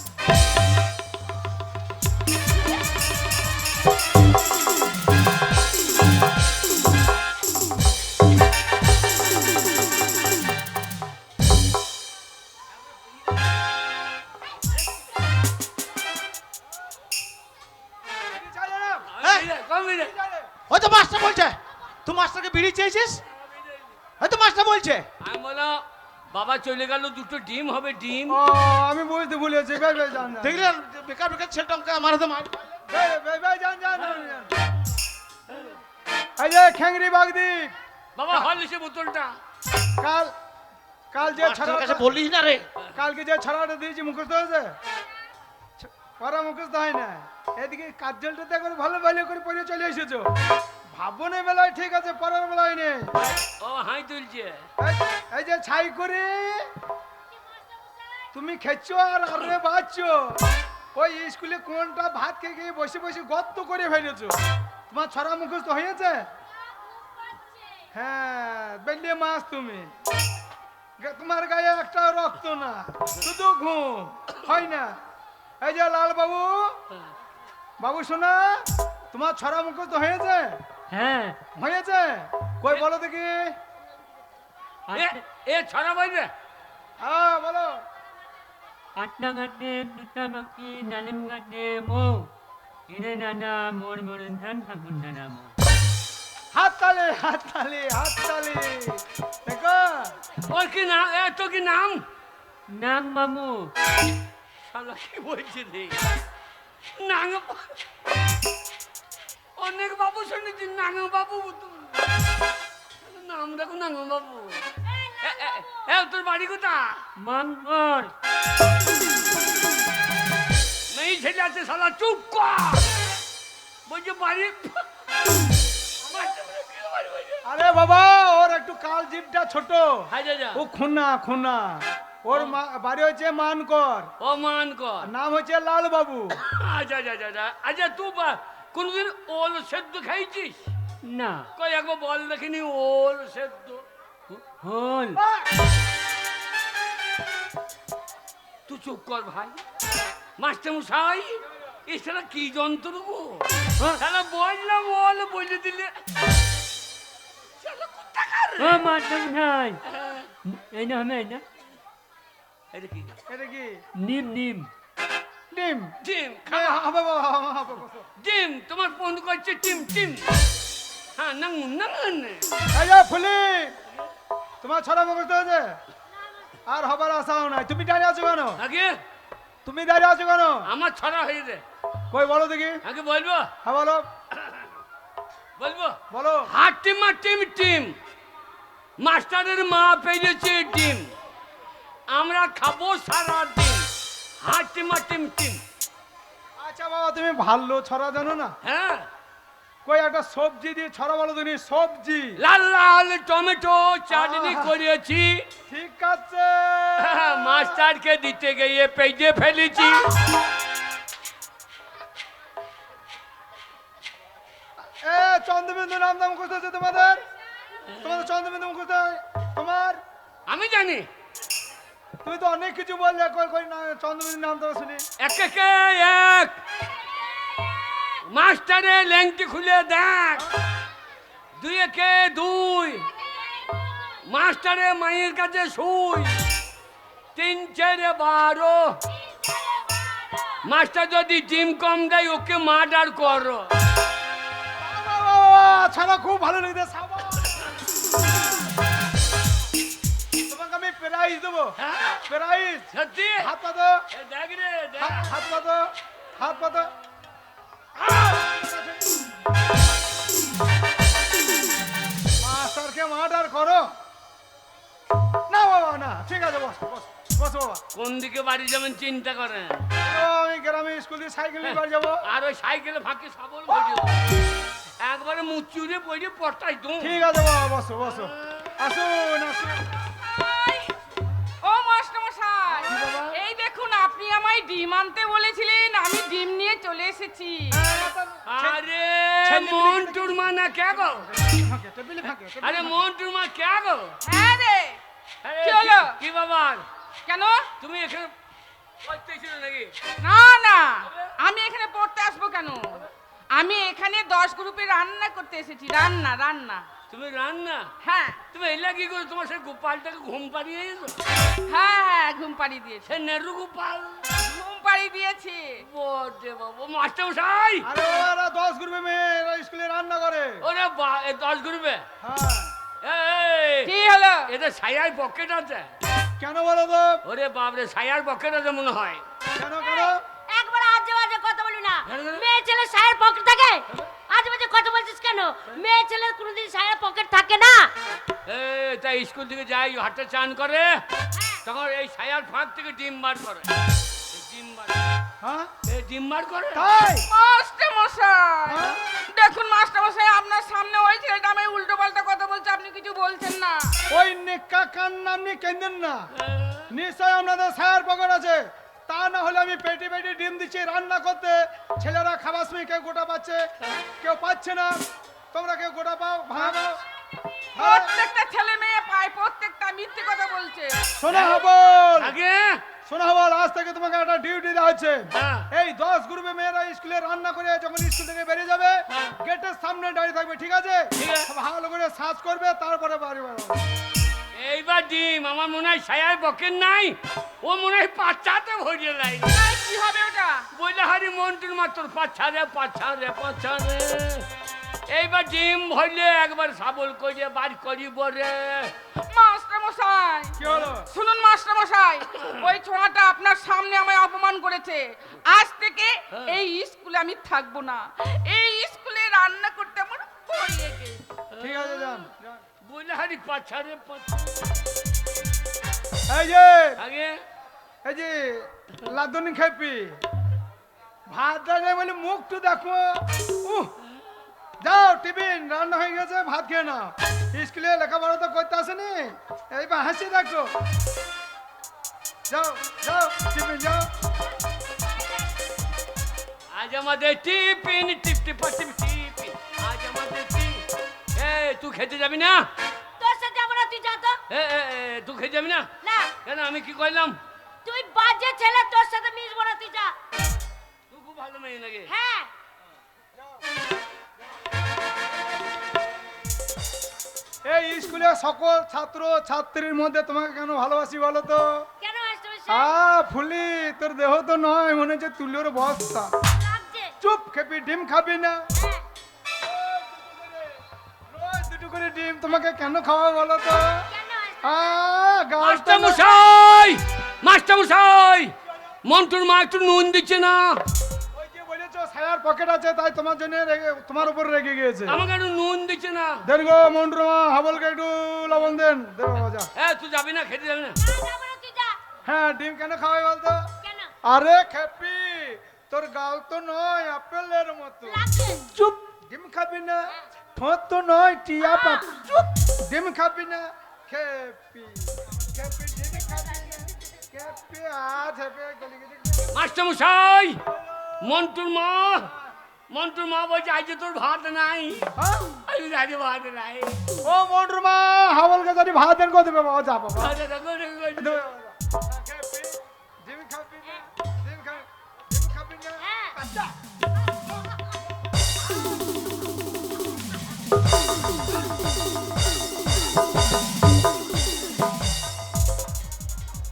বিড়ি চাইছে না? হ্যাঁ। কমই রে। বিড়ি চাইছে। হয়তো মাস্টার বলছে তুই মাস্টারকে বিড়ি চেয়েছিস, হয়তো মাস্টার বলছে। আমি বলো বাবা চলে গেল, দুটো ডিম হবে ডিম। ও, আমি বুঝতে ভুলেছি। বে বে যান যান। দেখলেন বেকার বেকার ছেলেটা আমাকে আমার হাতে মার। বে বে বে যান যান আপনি যান। এই যে খেংরি বাগদি, বাবা হলিসে বোতলটা। কাল কাল যে মাস্টারের কাছে ছাড়া, বলিস না রে। কালকে যে ছাড়াটা দিয়েছি মুখস্থ হয়েছে? পড়া মুখস্থ হয় না। এদিকে কাজলটা দেখো ভালো ভালো করে পড়ে চলে এসেছো। ভাবনের বেলায় ঠিক আছে, পড়ার বেলায় নেই। ও হাই তুলছে। এই যে ছাই করে তুমি খেচ্ছো আর আরে বাচ্চো। ওই স্কুলে কোনটা ভাত খেয়ে খেয়ে বসে বসে গর্ত করে ফেলেছো। তোমার ছড়া মুখস্থ হয়েছে? হ্যাঁ, বেলিয়ে মাছ তুমি। তোমার গায়ে একটা রক্ত না, শুধু ঘুম হয় না। এই যে লাল বাবু, বাবু শোনা, তোমার ছড়া মুখস্থ হয়েছে? হ্যাঁ হয়েছে? কই বলো দেখি। এ ছড়া বাইরে। হ্যাঁ বলো। আটটা ঘাটে দুটা বাকি ডালিম ঘাটে মো হিরে দাদা মোর মোর ধান ঠাকুর দাদা মো হাততালি হাততালি হাততালি দেখো ওর কি নাম এত কি নাম নাগ বাবু শালা কি বলছে রে নাং অনেক বাবু শুনেছি নাং বাবু নাম দেখো নাং বাবু তোর বাড়ি কোথা মাঙ্গর মেয়ে ছেলে আছে শালা চুপ কর বলছে বাড়ি আরে বাবা ওর একটু কাল জিভটা ছোট হাই যা ও খুনা খুনা ওর বাড়ি হচ্ছে মানকর ও মান কর আর নাম হচ্ছে লাল বাবু আচ্ছা আচ্ছা আচ্ছা আচ্ছা তুই কোনদিন ওল সেদ্ধ খাইছিস না কই একবার বল দেখিনি ওল সেদ্ধ হল তুই চুপ কর ভাই মাস্টার মশাই এছাড়া কি যন্ত্র গো শালা বললাম ওল বলে দিলে শালা কোথাকার ও মাস্টার ভাই এই না আমি এই না এটা কি এটা কি নিম নিম ডিম ডিম হবে বাবা হবে ডিম তোমার ফোন করছে টিম টিম হ্যাঁ নাং নাং এই যে ফুলি তোমার ছড়া মুখস্থ হয়েছে আর হবার আশাও নাই তুমি দাঁড়িয়ে আছো কেন আগে তুমি দাঁড়িয়ে আছো কেন আমার ছড়া হয়ে যায় কই বলো দেখি আগে বলবো হ্যাঁ বলো বলবো বলো হাটিমা টিম টিম মাস্টারের মা পেয়েছে ডিম আমরা খাবো সারা দিন হাটিমা টিম টিম আচ্ছা বাবা তুমি ভালো ছড়া জানো না হ্যাঁ কই একটা সবজি দিয়ে ছড়া বলো তুমি সবজি লাল লাল টমেটো চাটনি করেছি ঠিক আছে মাস্টারকে দিতে গিয়ে পেজে ফেলেছি এ চন্দ্রবিন্দু নাম দাম মুখস্থ আছে তোমাদের তোমাদের চন্দ্রবিন্দু মুখস্থ তোমার আমি জানি তুমি তো অনেক কিছু বললে কই কই না চন্দ্রবিন্দু নাম তো শুনি এক একে এক মাস্টারে ল্যাংটি খুলে দেখ দুই একে দুই মাস্টারে মায়ের কাছে শুই তিন চারে 12 মাস্টার যদি ডিম কম দেয় ওকে মার্ডার করো ছাড়া খুব ভালো লেগেছে সাবাস। তোমাকে আমি প্রাইজ দেবো প্রাইজ সত্যি হাত পাতো এ দেখ রে দেখ। হাত পাতো হাত পাতো মাস্টারকে মার্ডার করো না বাবা না ঠিক আছে বস বস বস বাবা কোন দিকে বাড়ি যাবেন চিন্তা করেন ও, আমি গ্রামে স্কুল দিয়ে সাইকেল নিয়ে বাড়ি যাবো আর ওই সাইকেলে ফাঁকে সবল ভরে একবারে মুচুরে পড়ে পড়তাই তো ঠিক আছে বাবা বসো বসো আসুন আসুন ও মাস্টারমশাই কি বাবা? এই দেখুন আপনি আমায় ডিম আনতে বলেছিলেন আমি ডিম নিয়ে চলে এসেছি আরে ছেলে মন্টুর মা না কে গো ফাঁকে টেবিলে ফাঁকে আরে মন্টুর মা কে গো হ্যাঁ রে আরে কি হলো? কি বাবা কেন তুমি এখানে পড়তেছিল নাকি না না আমি এখানে পড়তে আসবো কেন আমি এখানে 10 গ্রুপে রান্না করতে এসেছি রান্না রান্না তুমি রান্না হ্যাঁ তুমি এলা কি করে তোমার সে গোপালটাকে ঘুম পাড়িয়ে এসো হ্যাঁ হ্যাঁ ঘুম পাড়িয়ে দিয়েছি সে নেরু গোপাল ঘুম পাড়িয়ে দিয়েছি বটে বাবু মাস্টার মশাই আরে ওরা 10 গ্রুপে মেয়েরা স্কুলে রান্না করে ওরে বা এ 10 করবে হ্যাঁ এই কি হলো এটা ছায়ার পকেট আছে কেন বলো তো ওরে বাপরে ছায়ার পকেট আছে মনে হয় কেন কেন একবার আজে বাজে কথা বলি না কেন? মেয়ে ছেলে সায়ের পকেট থাকে আজে বাজে কথা বলছিস কেন মেয়ে ছেলে কোনোদিন সায়ের পকেট থাকে না এই তাই স্কুল থেকে যাই হাটে চান করে তখন এই ছায়ার ফাঁক থেকে ডিম বার করে এই ডিম বার হ্যাঁ এই ডিম বার করে তাই মাস্টারমশাই হ্যাঁ? দেখুন মাস্টারমশাই আপনার সামনে ওই ছেলেটা আমি উল্টো পাল্টা কথা বলছে আপনি কিছু বলছেন না ওই নেকা কান নামনি কেন্দ্রেন না নিশ্চয় আপনাদের সায়ার পকেট আছে তা না হলে আমি পেটি পেটি ডিম দিচ্ছি রান্না করতে ছেলেরা খাবার সময় কেউ গোটা পাচ্ছে কেউ পাচ্ছে না তোমরা কেউ গোটা পাও ভাঙা পাও হ্যাঁ? প্রত্যেকটা ছেলে মেয়ে পায় প্রত্যেকটা মিথ্যে কথা বলছে শোনা হবল আগে শোনা হবল আজ থেকে তোমাকে একটা ডিউটি দেওয়া হচ্ছে হ্যাঁ। এই 10 গ্রুপে মেয়েরা স্কুলে রান্না করে যখন স্কুল থেকে বেরিয়ে যাবে হ্যাঁ। গেটের সামনে দাঁড়িয়ে থাকবে ঠিক আছে ঠিক আছে। ভালো করে সার্চ করবে তারপরে বাড়ি বাড়াবে এইবার ডিম আমার মনে হয় ছায়ায় বকের নাই, ও মনে হয় পাচ্ছাতে ভরিয়ে লাই। এই, কি হবে ওটা? বলে হারি মন্টুর মা তোর পাচ্ছা রে পাচ্ছা রে পাচ্ছা রে। এইবার ডিম ভরলে একবার সাবল করে বার করিব রে। মাস্টার মশাই, কি হলো? শুনুন মাস্টার মশাই, ওই ছোঁড়াটা আপনার সামনে আমায় অপমান করেছে। আজ থেকে এই স্কুলে আমি থাকবো না। এই স্কুলে রান্না করতে আমার ভয় লেগে। ঠিক আছে যান যান। বলে হারি পাচ্ছা রে পাচ্ছা। এই যে আগে এই যে লাদুনি খেপি ভাত রান্না বলে মুখটু দেখো। যাও টিফিন রান্না হয়ে গেছে, ভাত খেয়ে নাও। স্কুলে লেখাপড়া তো করতে আসেনি, এইবার হাসি দেখো। যাও যাও টিফিন যাও। আজ আমাদের টিফিন টিপ টিফিন, আজ আমাদের তুই খেতে যাবি না? তোর সাথে আমরা তুই যা তো। তুই খেতে যাবি না? না, কেন, আমি কি কইলাম? তুই বাজে ছেলে, তোর সাথে মিশবো না, তুই যা। তুই খুব ভালো মেয়ে নাকি? হ্যাঁ, এই স্কুলে সকল ছাত্র ছাত্রীর মধ্যে তোমাকে কেন ভালোবাসি বলো তো? কেন মাস্টারমশাই? ফুলি তোর দেহ তো নয়, মনে হচ্ছে তুলির বস্তা। লাগছে? চুপ খেপি, ডিম খাবি না? হ্যাঁ। রোজ দুটো করে ডিম তোমাকে কেন খাওয়া বলো তো? কেন মাস্টার? মাস্টার মশাই, মাস্টার মশাই, মন্টুর মা একটু নুন দিচ্ছে না। ওই যে বলেছো ছায়ার পকেট আছে, তাই তোমার জন্য তোমার উপর রেগে গিয়েছে। আমাকে একটু নুন দিচ্ছে না। দেন গো মন্ডুমা, হাবলকে একটু লবণ দেন। দে বাবা যা। তুই যাবি না, খেতে যাবি না? না, যাবো না, তুই যা। হ্যাঁ, ডিম কেন খাওয়াই বলতো? কেন? আরে খেপি, তোর গাল তো নয় আপেলের মতো। লাগছে? চুপ, ডিম খাবি না? ঠোঁট তো নয় টিয়া পাক। চুপ, ডিম খাবি না? খেপি খেপি, ডিম খাবি না? খেপি আজ হেপে গলি গলি। মাস্টার মশাই, মন্টুর মা বলছে আজ তোর ভাত নাই। হ্যাঁ? আজ ভাত নাই। ও মন্ডুমা, হাবলকে যদি ভাত দেন করে দেবে বাবা। যা বাবা। আরে দেখো, দেখো, দেখো। দে বাবা, যা। খেপি, ডিম খাবি না? ডিম খাবি না? হ্যাঁ। আচ্ছা।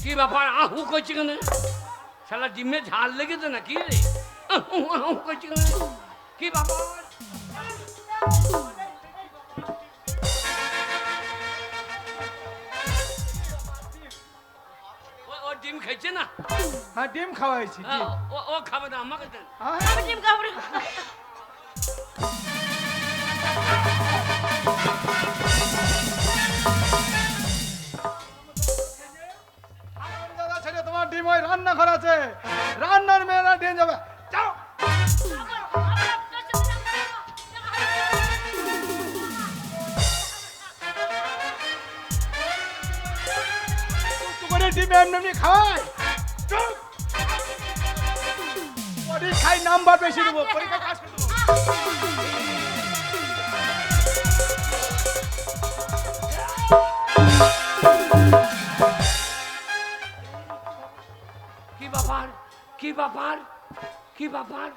কি ব্যাপার, আহু করছি কেন? শালা ডিমে ঝাল লেগেছে না কি রে? আহু করছি কেন? কি ব্যাপার? ও ডিম খাইছে না? হ্যাঁ, ডিম খাওয়াইছি। ডিম। ও খাবে না, আমাকে দেন। হ্যাঁ? আমি ডিম খাবো না। দাদা ছেলে, তোমার ডিম ওই রান্নাঘর আছে, রান্নার মেয়েরা ডিম যাবে। যাও। খাবো, খাবো না, তোর সাথে না, একটু করে ডিম এমনি এমনি খাওয়াই। চুপ। পরীক্ষায় নাম্বার বেশি দেবো, পরীক্ষা পাস করে দেবো। কি ব্যাপার, কি ব্যাপার, কি ব্যাপার?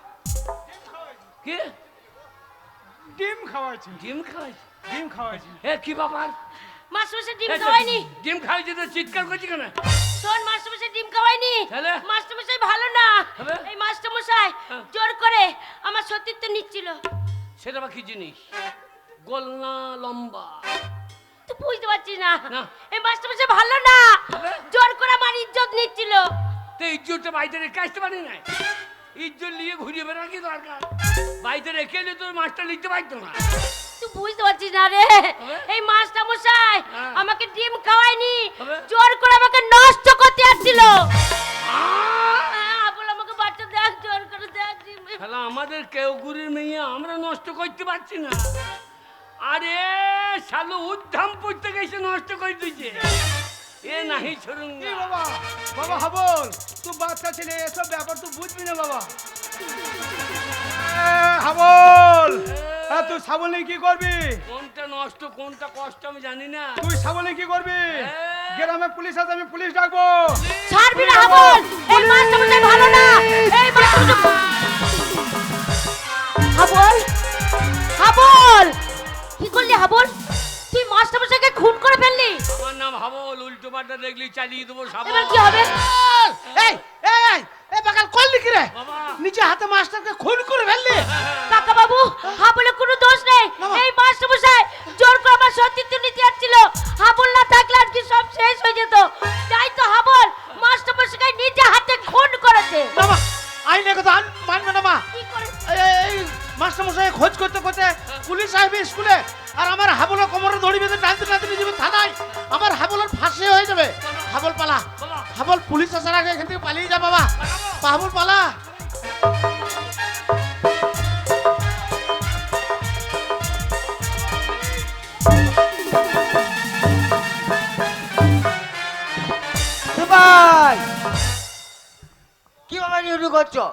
কি ডিম খাওয়াইছি। ডিম খাওয়াইছে? ডিম খাওয়াইছি। কি ব্যাপার? মাস্টারমশাই ডিম খাওয়াইনি। ডিম খাওয়াইছে তো চিৎকার করছি কেন? শোন, মাস্টারমশাই ডিম খাওয়াইনি। তাহলে? মাস্টারমশাই ভালো না। তাহলে? এই মাস্টারমশাই হ্যাঁ। জোর করে আমার সতীত্ব নিচ্ছিল। সেটা বা কি জিনিস? গোল না লম্বা? তুই বুঝতে পারছিস না? না। এই মাস্টারমশাই ভালো না, তাহলে? জোর করে আমার ইজ্জত নিচ্ছিল। তো ইজ্জতটা বাড়িতে রেখে আসতে পারি না? ইজ্জত নিয়ে ঘুরিয়ে বেড়ার কি দরকার? বাড়িতে রেখে এলে তোর মাস্টার লিখতে পারতো না। তুই বুঝতে পারছিস না রে? তবে? এই মাস্টারমশাই হ্যাঁ। আমাকে ডিম খাওয়ায়নি, তবে? জোর করে আমাকে নষ্ট করতে আসছিল। বল আমাকে বাচ্চা দেখ, জোর করে দেখ ডিম। শালা আমাদের কেউ গুরির মেয়ে আমরা নষ্ট করতে পারছি না। আরে শালু উদ্ধাম পড়তে গেছে, নষ্ট করে দিয়েছে। এ নাহি ছড়ুঙ্গা। কি বাবা, বাবা হাবল, তুই বাচ্চা ছেলে, এসব ব্যাপার তুই বুঝবি না বাবা। হাবল, তুই সাবলে কি করবি? কোনটা নষ্ট কোনটা কষ্ট আমি জানি না। তুই সাবলে কি করবি? গ্রামে পুলিশ আছে, আমি পুলিশ ডাকবো। ছাড়বি না হাবল, এই মাস্টারমশাই ভালো না। এই মাস্টারমশাই হাবল, হাবল কি করলি হাবল? তুই মাস্টারমশাইকে খুন করে ফেললি। আমার নাম হাবল, উল্টো পাল্টা দেখলি চালিয়ে দেবো সাবান এবার কি হবে? এই এই এই বাগাল করলি কি রে? বাবা। নিচে হাতে মাস্টারকে খুন করে ফেললি। কাকা বাবু হাবুলে কোনো দোষ নেই। এই মাস্টার মশাই জোর করে আমার সতীত্ব নিতে যাচ্ছিল। হাবুল না থাকলে আজকে সব শেষ হয়ে যেত। তাই তো হাবুল মাস্টার মশাইকে নিজে হাতে খুন করেছে। না মা, আইনে কথা মানবে না মা। কি করে? এই মাস্টার মশাই খোঁজ করতে করতে পুলিশ আসবে স্কুলে, আর আমার হাবুলের কোমরে দড়ি বেঁধে টানতে টানতে নিয়ে যাবে থানায়। আমার হাবুলের ফাঁসি হয়ে যাবে। হাবুল পালা, হাবুল পুলিশ আসার আগে এখান থেকে পালিয়ে যা বাবা। হাবুল পালা। ভাই কি বাবা ডিউটি করছো?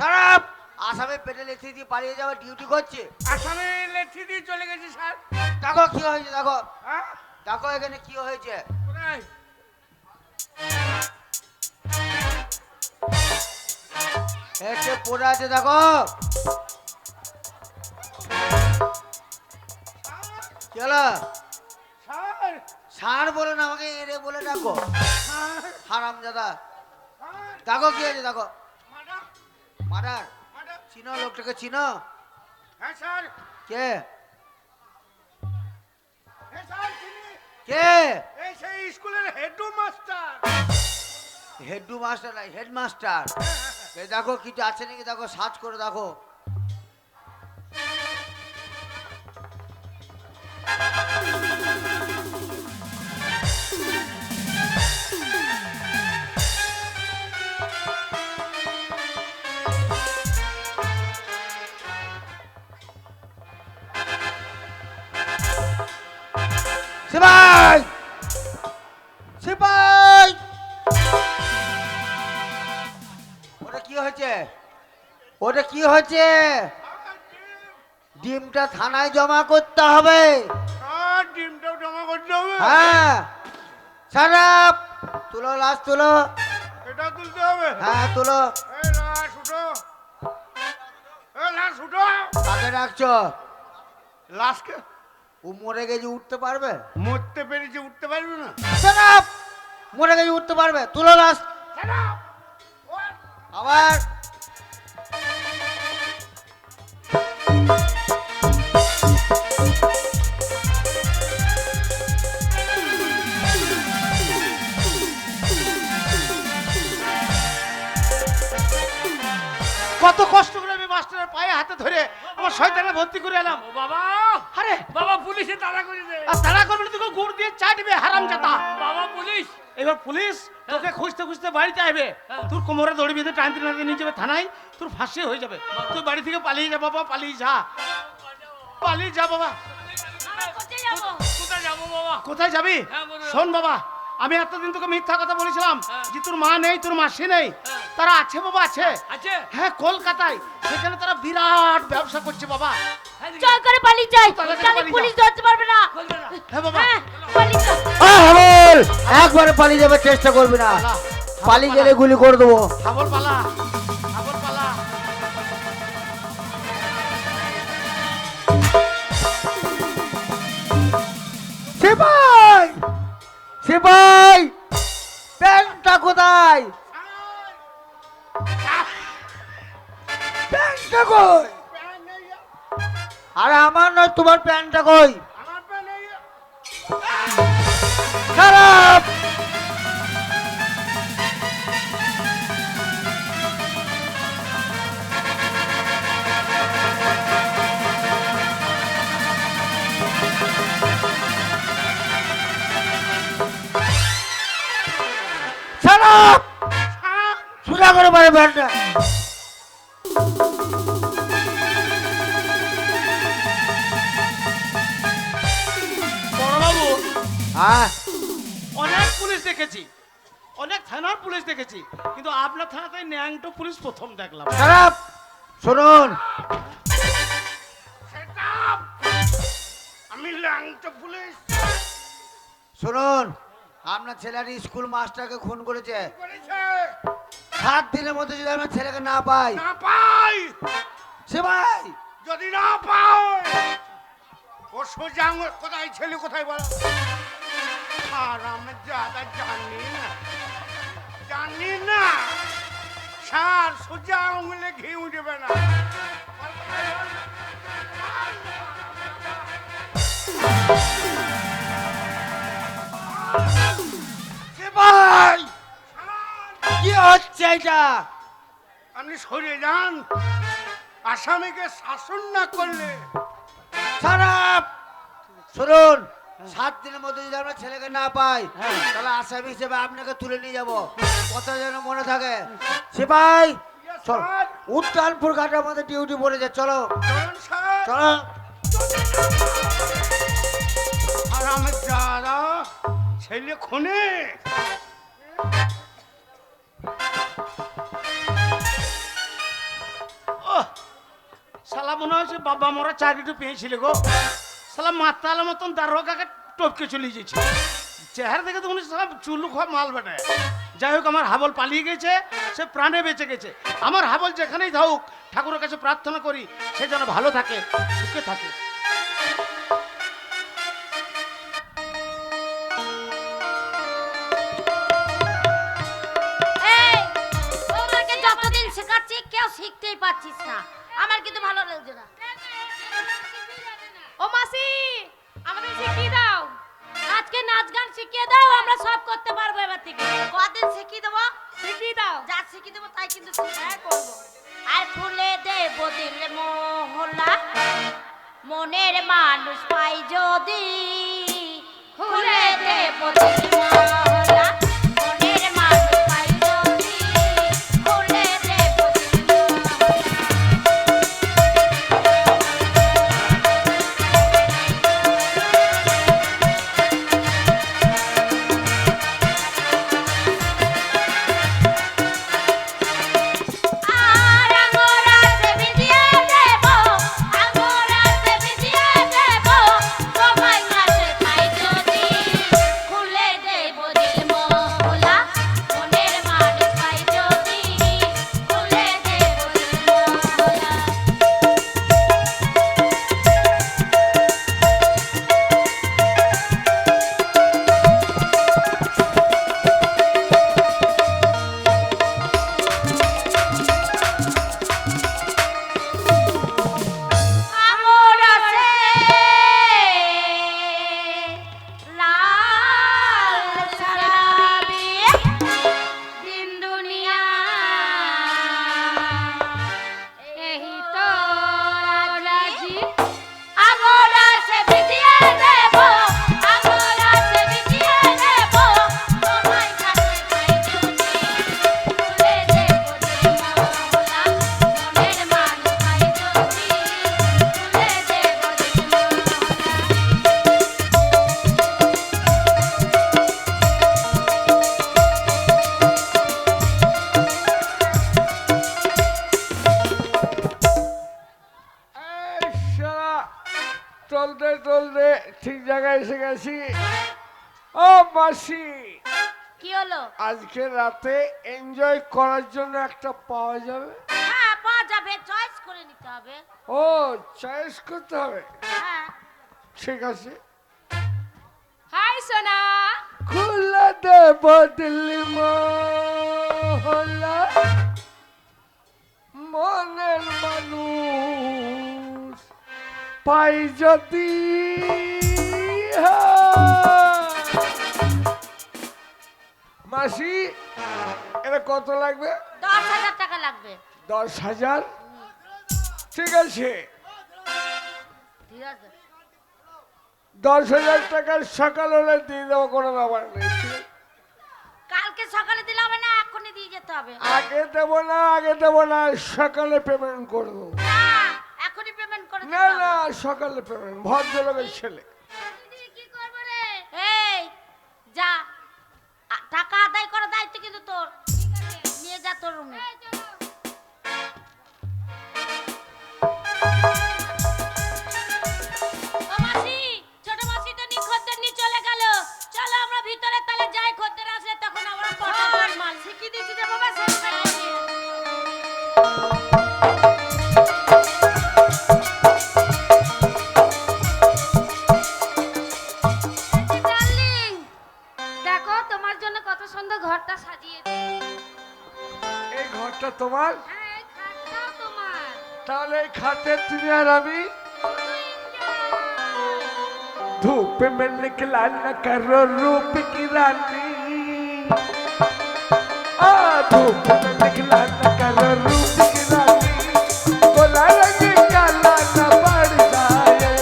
খারাপ আসামে পেটে লেখি দিয়ে পালিয়ে যাওয়া ডিউটি করছে। আসামে লেখি দিয়ে চলে গেছে স্যার। দেখো কি হয়েছে, দেখো হ্যাঁ দেখো এখানে কি হয়েছে। কোথায়? এসে পড়ে আছে দেখো। চলো স্যার সার বলে না, আমাকে এরে বলে ডাকো। হারাম দাদা দেখো কি হয়েছে, দেখো ম্যাডাম মার্ডার। ম্যাডাম চিনো লোকটাকে চিনো? হ্যাঁ স্যার কে হ্যাঁ স্যার চিনি। কে? এই সেই স্কুলের হেড মাস্টার। হেড মাস্টার নাই, হেডমাস্টার। এই দেখো কিছু আছে নাকি দেখো, সার্চ করে দেখো। সিপাই সিপাই, ওটা কি হয়েছে? ওটা কি হয়েছে? ডিমটা থানায় জমা করতে হবে। স্যার ডিমটাও জমা করতে হবে। হ্যাঁ সারাপ তুলো, লাশ তুলো। এটা তুলতে হবে। হ্যাঁ তুলো। এই লাশ উঠো, এই লাশ উঠো। কাকে ডাকছো? লাশকে ও মরে গেছে, উঠতে পারবে? মরতে পেরেছে, উঠতে পারবে না। সারাপ মরে গেছে, উঠতে পারবে? তুলো লাশ। আবার কত কষ্ট করে আমি মাস্টারের পায়ে হাতে ধরে আমার শয়তানে ভর্তি করে এলাম। ও বাবা, আরে বাবা পুলিশে তাড়া করে দে। আর তারা করবে না, তোকে গুড় দিয়ে চাটবে হারামজাদা। বাবা পুলিশ। এবার পুলিশ তোকে খুঁজতে খুঁজতে বাড়িতে আসবে। তোর কোমরে দড়ি বেঁধে টানতে টানতে নিয়ে যাবে থানায়, তোর ফাঁসি হয়ে যাবে। তুই বাড়ি থেকে পালিয়ে যা বাবা, পালিয়ে যা, পালিয়ে যা বাবা। আমরা কোথায় যাবো? কোথায় যাবো বাবা? কোথায় যাবি? হ্যাঁ, বলো। শোন বাবা, আমি এতদিন তোকে মিথ্যা কথা বলেছিলাম হ্যাঁ। যে তোর মা নেই, তোর মাসি নেই। তারা আছে বাবা, আছে। আছে? হ্যাঁ কলকাতায়, সেখানে তারা বিরাট ব্যবসা করছে বাবা। হ্যাঁ, দিদি। চল করে পালিয়ে যাই। তাড়াতাড়ি তাহলে পালিয়ে পুলিশ যা। ধরতে পারবে না। কলকাতা। হ্যাঁ বাবা। হ্যাঁ পালিয়ে যাও। হাবল একবারে পালিয়ে যাবে চেষ্টা করবি না, পালা, পালিয়ে পালা। গেলে গুলি করে দেবো। হাবল পালা, হাবল পালা। সিপাই সিপাই, প্যান্টটা কোথায়? প্যান্টটা কই? আরে আমার নয়, তোমার প্যান্টটা কই? খারাপ খারাপ সুদা করে পারে প্যান্টটা। বড়বাবু, হ্যাঁ অনেক পুলিশ দেখেছি, অনেক থানার পুলিশ দেখেছি, কিন্তু আপনার থানাতে ন্যাংটো পুলিশ প্রথম দেখলাম। খারাপ শুনুন, আমি ল্যাংটা পুলিশ। শুনুন, আপনার ছেলের স্কুল মাস্টারকে খুন করেছে। করেছে। 7 দিনের মধ্যে যদি আমার ছেলেকে না পাই, না পাই, সিপাই যদি না পাই ও সোজা আঙুল কোথায় ছেলে কোথায় বলো? হারাম জাদা জানি না স্যার, সোজা আঙুলে ঘি উঠবে না। ভাই কি হচ্ছে এটা? আপনি সরে যান, আসামিকে শাসন না করলে। খারাপ শুনুন, 7 দিনের মধ্যে যদি আমরা ছেলেকে না পাই তাহলে আসামি হিসেবে আপনাকে তুলে নিয়ে যাব, কথা যেন মনে থাকে। সিপাই চল, উত্তানপুর ঘাটের মধ্যে ডিউটি পড়েছে, চলো চলুন স্যার। চলো। হারাম জাদা ছেলে খুনে। শালা মনে হচ্ছে বাবা মোরা চাকরিটা পেয়েছিল গো। শালা মাতালের মতন দারোগাকে টপকে চলে গেছে। চেহারা দেখে তো উনি শালা চুলু খাওয়া মাল বেটে। যাই হোক, আমার হাবল পালিয়ে গেছে, সে প্রাণে বেঁচে গেছে। আমার হাবল যেখানেই থাকুক, ঠাকুরের কাছে প্রার্থনা করি সে যেন ভালো থাকে, সুখে থাকে। এই তোমাকে যতদিন শেখাচ্ছি কেউ শিখতেই পারছিস না, আমার কিন্তু ভালো লাগছে না। ও মাসি, আমাদের শিখিয়ে দাও, আজকে নাচ গান শিখিয়ে দাও, আমরা সব করতে পারবো এবার থেকে। কদিন শিখিয়ে দেবো? শিখিয়ে দাও, যা শিখিয়ে দেবো তাই কিন্তু শিখায় করবো। আর খুলে দেবো দিল মহলা, মনের মানুষ পাই যদি, খুলে দেবো দিল মহলা, মনের মানুষ পাই যদি, খুলে দেবো দিল মহলা। আর আঙ্গুরাতে ভিজিয়ে দেবো, আঙ্গুরাতে ভিজিয়ে দেবো, তোমায় কাছে পাই যদি, খুলে দেবো দিল মহলা, মনের মানুষ পাই যদি, খুলে দেবো দিল মহলা। আমর আছে লাল শরাবি, দিন দুনিয়া এই তো রাজি। আমর আছে ভিজিয়ে দেবো, আমর আছে ভিজিয়ে দেবো, তোমায় কাছে পাই যদি, খুলে দেবো দিল মহলা, মনের মানুষ পাই যদি, খুলে দেবো দিল মহলা। চলতে চলতে ঠিক জায়গায় এসে গেছি। ও মাসি, কি হলো? আজকে রাতে এনজয় করার জন্য একটা পাওয়া যাবে? হ্যাঁ, পাওয়া যাবে, চয়েস করে নিতে হবে। ও, চয়েস করতে হবে, হ্যাঁ। ঠিক আছে। হাই সোনা, খুলে দেব দিল মহলা, মনের মানুষ পাই যদি। মাসি, এটা কত লাগবে? 10,000 টাকা লাগবে। 10,000? ঠিক আছে, ঠিক আছে। 10,000 টাকার সকাল হলে দিয়ে দেবো, কোনো ব্যাপার নেই। ঠিক আছে? কালকে সকালে দিলে হবে না, এখনই দিয়ে যেতে হবে। আগে দেবো না, আগে দেবো না, সকালে পেমেন্ট করবো। না, এখনই পেমেন্ট করে না দিতে না, হবে। সকালে পেমেন্ট, ভদ্রলোকের ছেলে। কি করব রে? এই যা, টাকা আদায় করার দায়িত্ব কিন্তু তোর। নিয়ে যা তোর রুমে। ও মাসি, ছোট মাসি তো খদ্দের নিয়ে চলে গেল। চলো আমরা ভিতরে তাহলে যাই, খদ্দের আসলে তখন আমরা পটাপট মাল শিখিয়ে দিচ্ছি যে বাবা সব খাইয়ে। তোমার? হ্যাঁ, এই খাটটাও তোমার। তাহলে এই খাটে তুমি আর আমি धूप में निकला न करो रूप की रानी धूप में निकला न करो रूप की रानी बोला रंग काला न पड़ जाए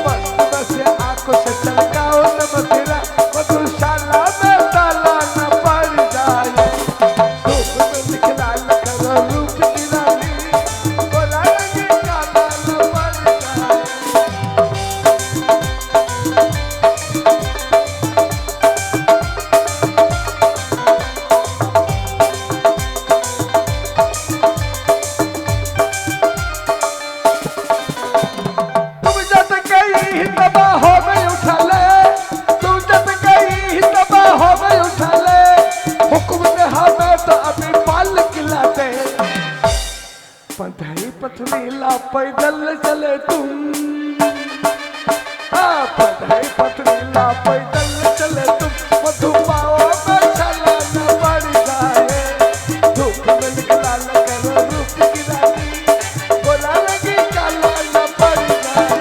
बस बस आंखों से चमकाओ न मथिरा मधुशाला में ताला न पड़ जाए धूप में निकला न करो रूप की रानी बोला रंग काला न पड़ जाए तुम जब गई तबाह हो गई उठा ले तुम जब गई तबाह हो गई उठा ले हुक्म ने हमें तो अभी पाल किला दे पढ़ाई पथरीला पैदल चले तुम पढ़ाई पथरीला पैदल चले तुम मधुपाओ में चला न पड़ जाए धूप में निकला न करो रूप की रानी बोला लगी काला न पड़ जाए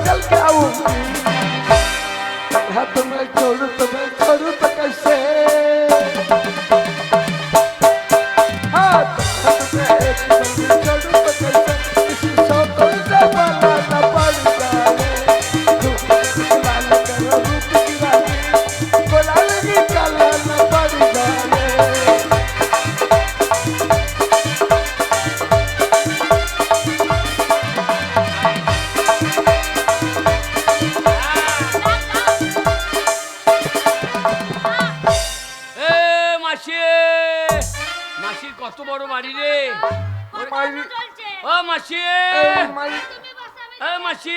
चल के आऊंगी तुम्हें छोड़ू तो कैसे हाँ तुम्हें एक छोड़ू तो कैसे किसी शौकों से माना न पड़ जाए धूप में लाल करो रूप की रानी बोला लगी काला न पड़ जाए মাসির কত বড় বাড়ি রে কত চলছে? ও মাসি তুমি বসো, আমি মাসি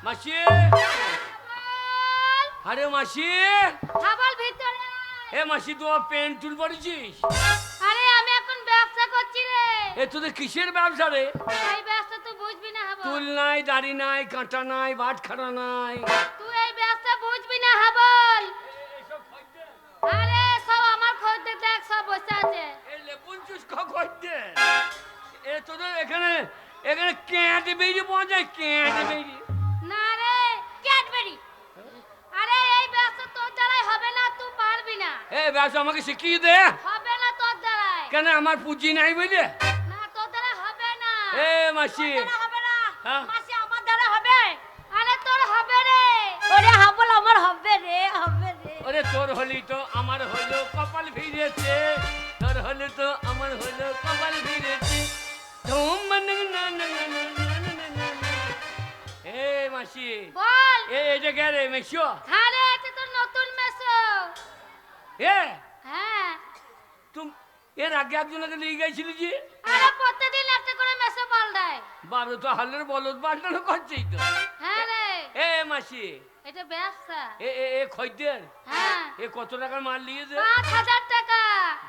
মাসি আরে মাসি হাবল ভিতরে। এ মাসি তোমার প্যান্ট চুল পরেছিস আরে আমি এখন ব্যবসা করছি রে। এ তোদের কিসের ব্যবসা রে এই ব্যবসা তুই বুঝবি না হাবল। চুল নাই দাড়ি নাই কাঁটা নাই বাট খাড়া নাই তুই এই ব্যবসা বুঝবি না হাবল। আরে সব আমার খদ্দের দেখ সব বসে আছে। এ লেবুন চুস কখন দে এ তোদের এখানে এখানে ক্যাট বেরি পাওয়া যায় ক্যাট বেরি না রে ক্যাডবেরি। আরে এই ব্যবসা তোর দ্বারাই হবে না, তুই পারবি না। এ ব্যবসা আমাকে শিখিয়ে দে হবে না তোর দ্বারাই। কেন আমার পুঁজি নাই বুঝলে না তোর দ্বারা হবে না। এ মাসি তোর দ্বারা হবে না। হ্যাঁ? মাসি আমার দ্বারা হবে। আরে তোর হবে রে। ওরে হাবল আমার হবে রে, হবে রে। ওরে তোর হলি তো আমার হলো কপাল ভিড়েছে তোর হলি তো আমার হলো কপাল ভিড়েছে এ মাসি বল। এই যে গেলে মেশো আরে এটা তোর নতুন মেসো। এ হ্যাঁ। তুম এর আগে একজনকে নিয়ে গেছিলি যে আরে প্রতিদিন একটা করে মেসো পাল্টায়। 12টা হালের বলদ পাল্টানো করছেই তো হ্যাঁ রে। এ মাসি এটা ব্যবসা। এ এ এ খদ্দের হ্যাঁ। এ কত টাকার মাল নিয়েছে 5000 টাকা।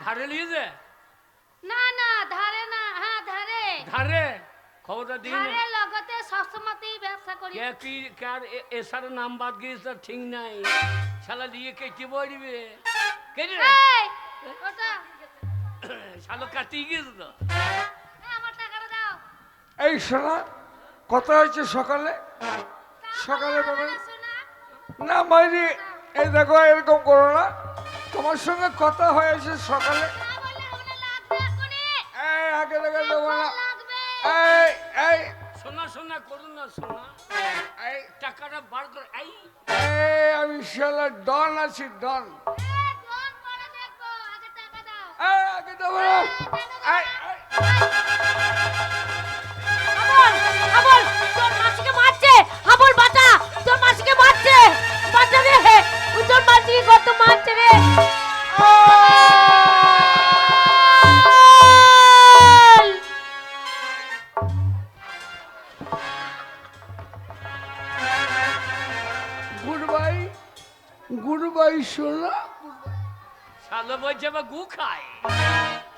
ধারে নিয়েছে না না ধারে না, হ্যাঁ ধারে। ধারে খবরটা দিন ধারে লগতে সবসময়তেই ব্যবসা করি। কে কি কার এসার নাম বাদ গিয়েছে ঠিক নাই শালা দিয়ে কেটে বলবে কেটে এই ওটা শালো কাটি গিয়েছে তো আমার টাকাটা দাও। এই শোনা কথা হয়েছে সকালে সকালে পাবেন শোনা। না মাইরি এই দেখো এরকম করো না তোমার সঙ্গে কথা হয়েছে সকালে না বললে হবে না, লাগবে এখনই। এই আগে দেখে দেবো না লাগবে। এই এই শোনা করুন না শোনা এই টাকাটা বার করে এই এই আমি শালা ডন আছি ডন এই, ফোন করে দেখবো, আগে টাকা দাও। এই আগে দেবো না এই এই হাবল, হাবল, তোর মাসিকে মারছে। হাবল বাঁচা, তোর মাসিকে মারছে। বাঁচা রে, ওই তো বাই সোনা শালো বলছে বা গু খায়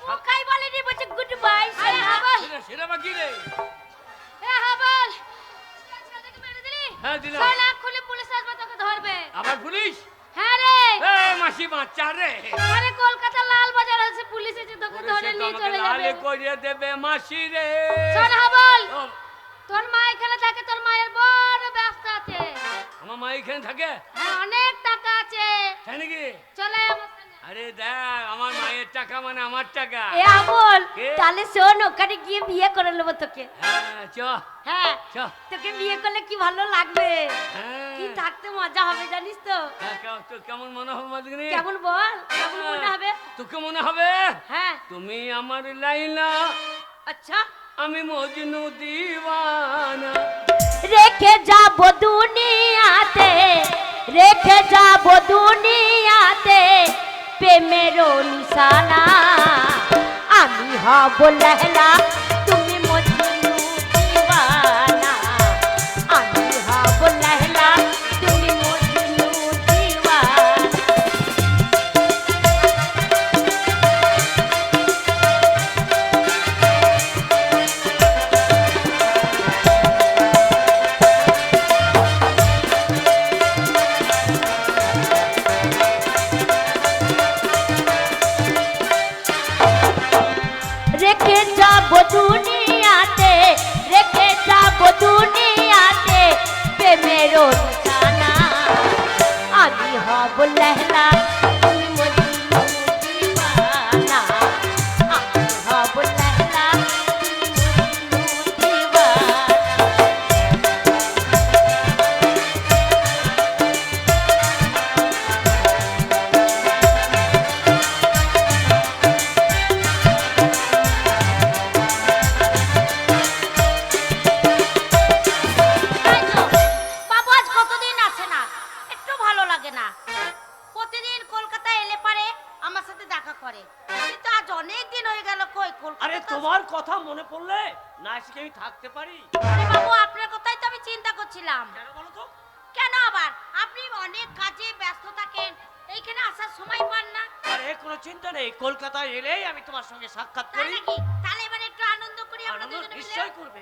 মুখাই বলেনি বলছে গুড বাই আরে হাবল সেটা বা কি রে এ হাবল ছেলেটাকে মেরে দিলি হ্যাঁ দিলাম শালা খুলে পুলিশ আসবে তোকে ধরবে আবার পুলিশ হ্যাঁ রে এ মাসি বাচ্চা রে আরে কলকাতা লাল বাজার আছে পুলিশ এসে তোকে ওরে ধরে সে তো নিয়ে আমাকে চলে লালে যাবে করিয়ে দেবে মাসি রে শোন হাবল ও, তোর মা এখানে থাকে তোর মায়ের বড় ব্যস্ত আছে আমার মা এখানে থাকে হ্যাঁ অনেক টাকা আছে তাই নাকি চলে আয় আমার সঙ্গে। আরে দেখ আমার মায়ের টাকা মানে আমার টাকা এ আমল কে? তাহলে শোন ওখানে গিয়ে বিয়ে করে নেবো তোকে হ্যাঁ চ হ্যাঁ চ তোকে বিয়ে করলে কি ভালো লাগবে হ্যাঁ কি থাকতে মজা হবে জানিস তো হ্যাঁ, তো কেমন মনে হবে মালিকনি কেমন বল কেমন মনে হবে তোকে মনে হবে হ্যাঁ তুমি আমার লাইলা আচ্ছা আমি মজনু দিওয়ানা রেখে যাব দুনিয়াতে রেখে যাব দুনিয়াতে প্রেমেরও নিশানা আমি হব লহলা তুমি মজনু দিওয়ানা আমি হব লহলা তুমি মজনু দিওয়ানা রেখে যাব দুনিয়াতে রেখে যাব দুনিয়াতে প্রেমেরও নিশানা আমি হব লহলা তুমি মজনু দিওয়ানা আমি হব লহলা তুমি মজনু দিওয়ানা তাই তো, বাবু আজ কতদিন আসে না একটু ভালো লাগে না প্রতিদিন কলকাতা এলে পারে আমার সাথে দেখা করে কিন্তু আজ অনেক দিন হয়ে গেল কই কলকাতা আরে তোমার কথা মনে পড়লে না এসে কি আমি থাকতে পারি? আরে বাবু আপনার কথাই তো আমি চিন্তা করছিলাম কেন বলো তো? কেন আবার আপনি অনেক কাজে ব্যস্ত থাকেন এইখানে আসার সময় পান না আরে কোনো চিন্তা নেই, কলকাতায় এলেই আমি তোমার সঙ্গে সাক্ষাৎ তাই করি। নাকি তাহলে এবার একটু আনন্দ করি আমরা আনন্দ দুজনে মিলে নিশ্চয় করবে।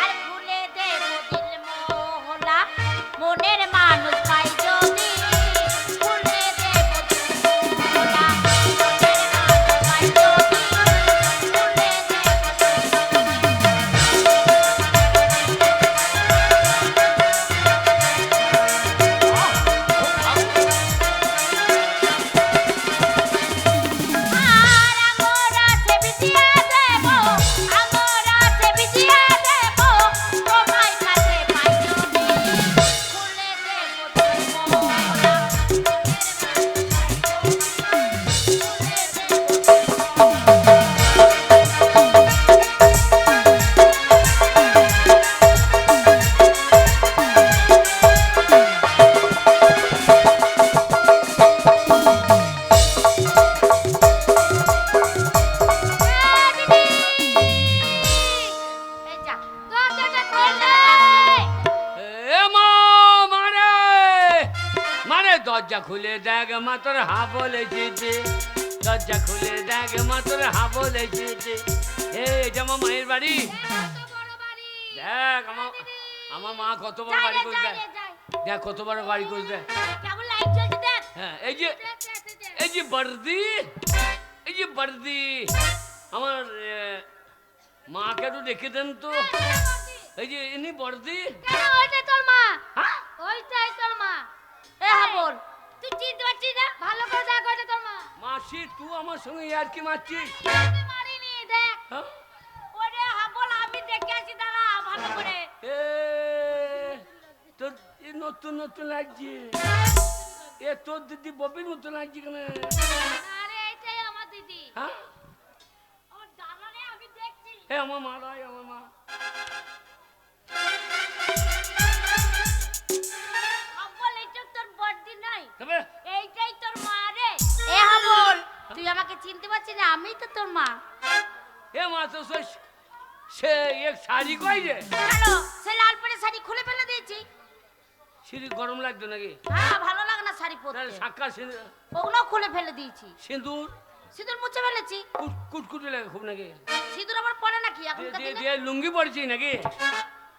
আর ভুলে দেব দিল মোহলা মনের মানুষ পাই যদি ভুলে দেব দিল মোহলা মনের মানুষ পাই যদি ভুলে দেব আর আমরা সে বিজিয়া দেব আমরা সে বিজিয়া দেব তোমায় কাছে পাই যদি ভুলে দেব দিল মোহলা এই যা দরজাটা খোল এ মা মারে মারে দরজা খুলে দেখ মা তোর হা বলেছে দরজা খুলে দেখ মা তোর হা বলেছে এই যে আমার মায়ের বাড়ি কত বড় বাড়ি দেখ আমার মা কত বড় বাড়ি করে দেয় যাই দেখ কত বড় বাড়ি করে দেয় কেমন লাইট জ্বলছে দেখ হ্যাঁ এই যে বর্দি এই যে বর্দি আমার মাকে একটু দেখে দেন তো এই যে ইনি বর্দি কেন ওইটাই তোর মা হ্যাঁ ওইটাই তোর মা এ হাবল তুই চিনতে পারছিস না ভালো করে দেখ ওইটা তোর মা মাসি তুই আমার সঙ্গে আর কি মারছিস তুই মারিনি দেখ হ্যাঁ? ওরে হাবল আমি দেখে আসি দাঁড়া ভালো করে এ তোর এ নতুন নতুন লাগছে এ তোর দিদি ববির মতো লাগছে কেন আরে এইটাই আমার দিদি হ্যাঁ ও দাঁড়ালে আমি দেখছি এ আমার মা রাই আমার মা হাবল এইটা তোর বড়দি নাই তবে এইটাই তোর মা রে এ হাবল তুই আমাকে চিনতে পারছিস না আমি তো তোর মা এ মা তো সে এক শাড়ি কই রে কেন সে লাল পেড়ে শাড়ি খুলে ফেলে দিয়েছি সিঁড়ি গরম লাগতো নাকি হ্যাঁ ভালো লাগে না শাড়ি শাড়ি তাহলে পরতে সাক্ষাৎ সিঁদুর ওগুলো খুলে ফেলে দিয়েছি সিঁদুর সিঁদুর মুছে ফেলেছি কুটকুটি লাগে খুব নাকি সিঁদুর আমার পরে নাকি এখন দিয়ে দিয়ে দিয়ে লুঙ্গি পড়ছি নাকি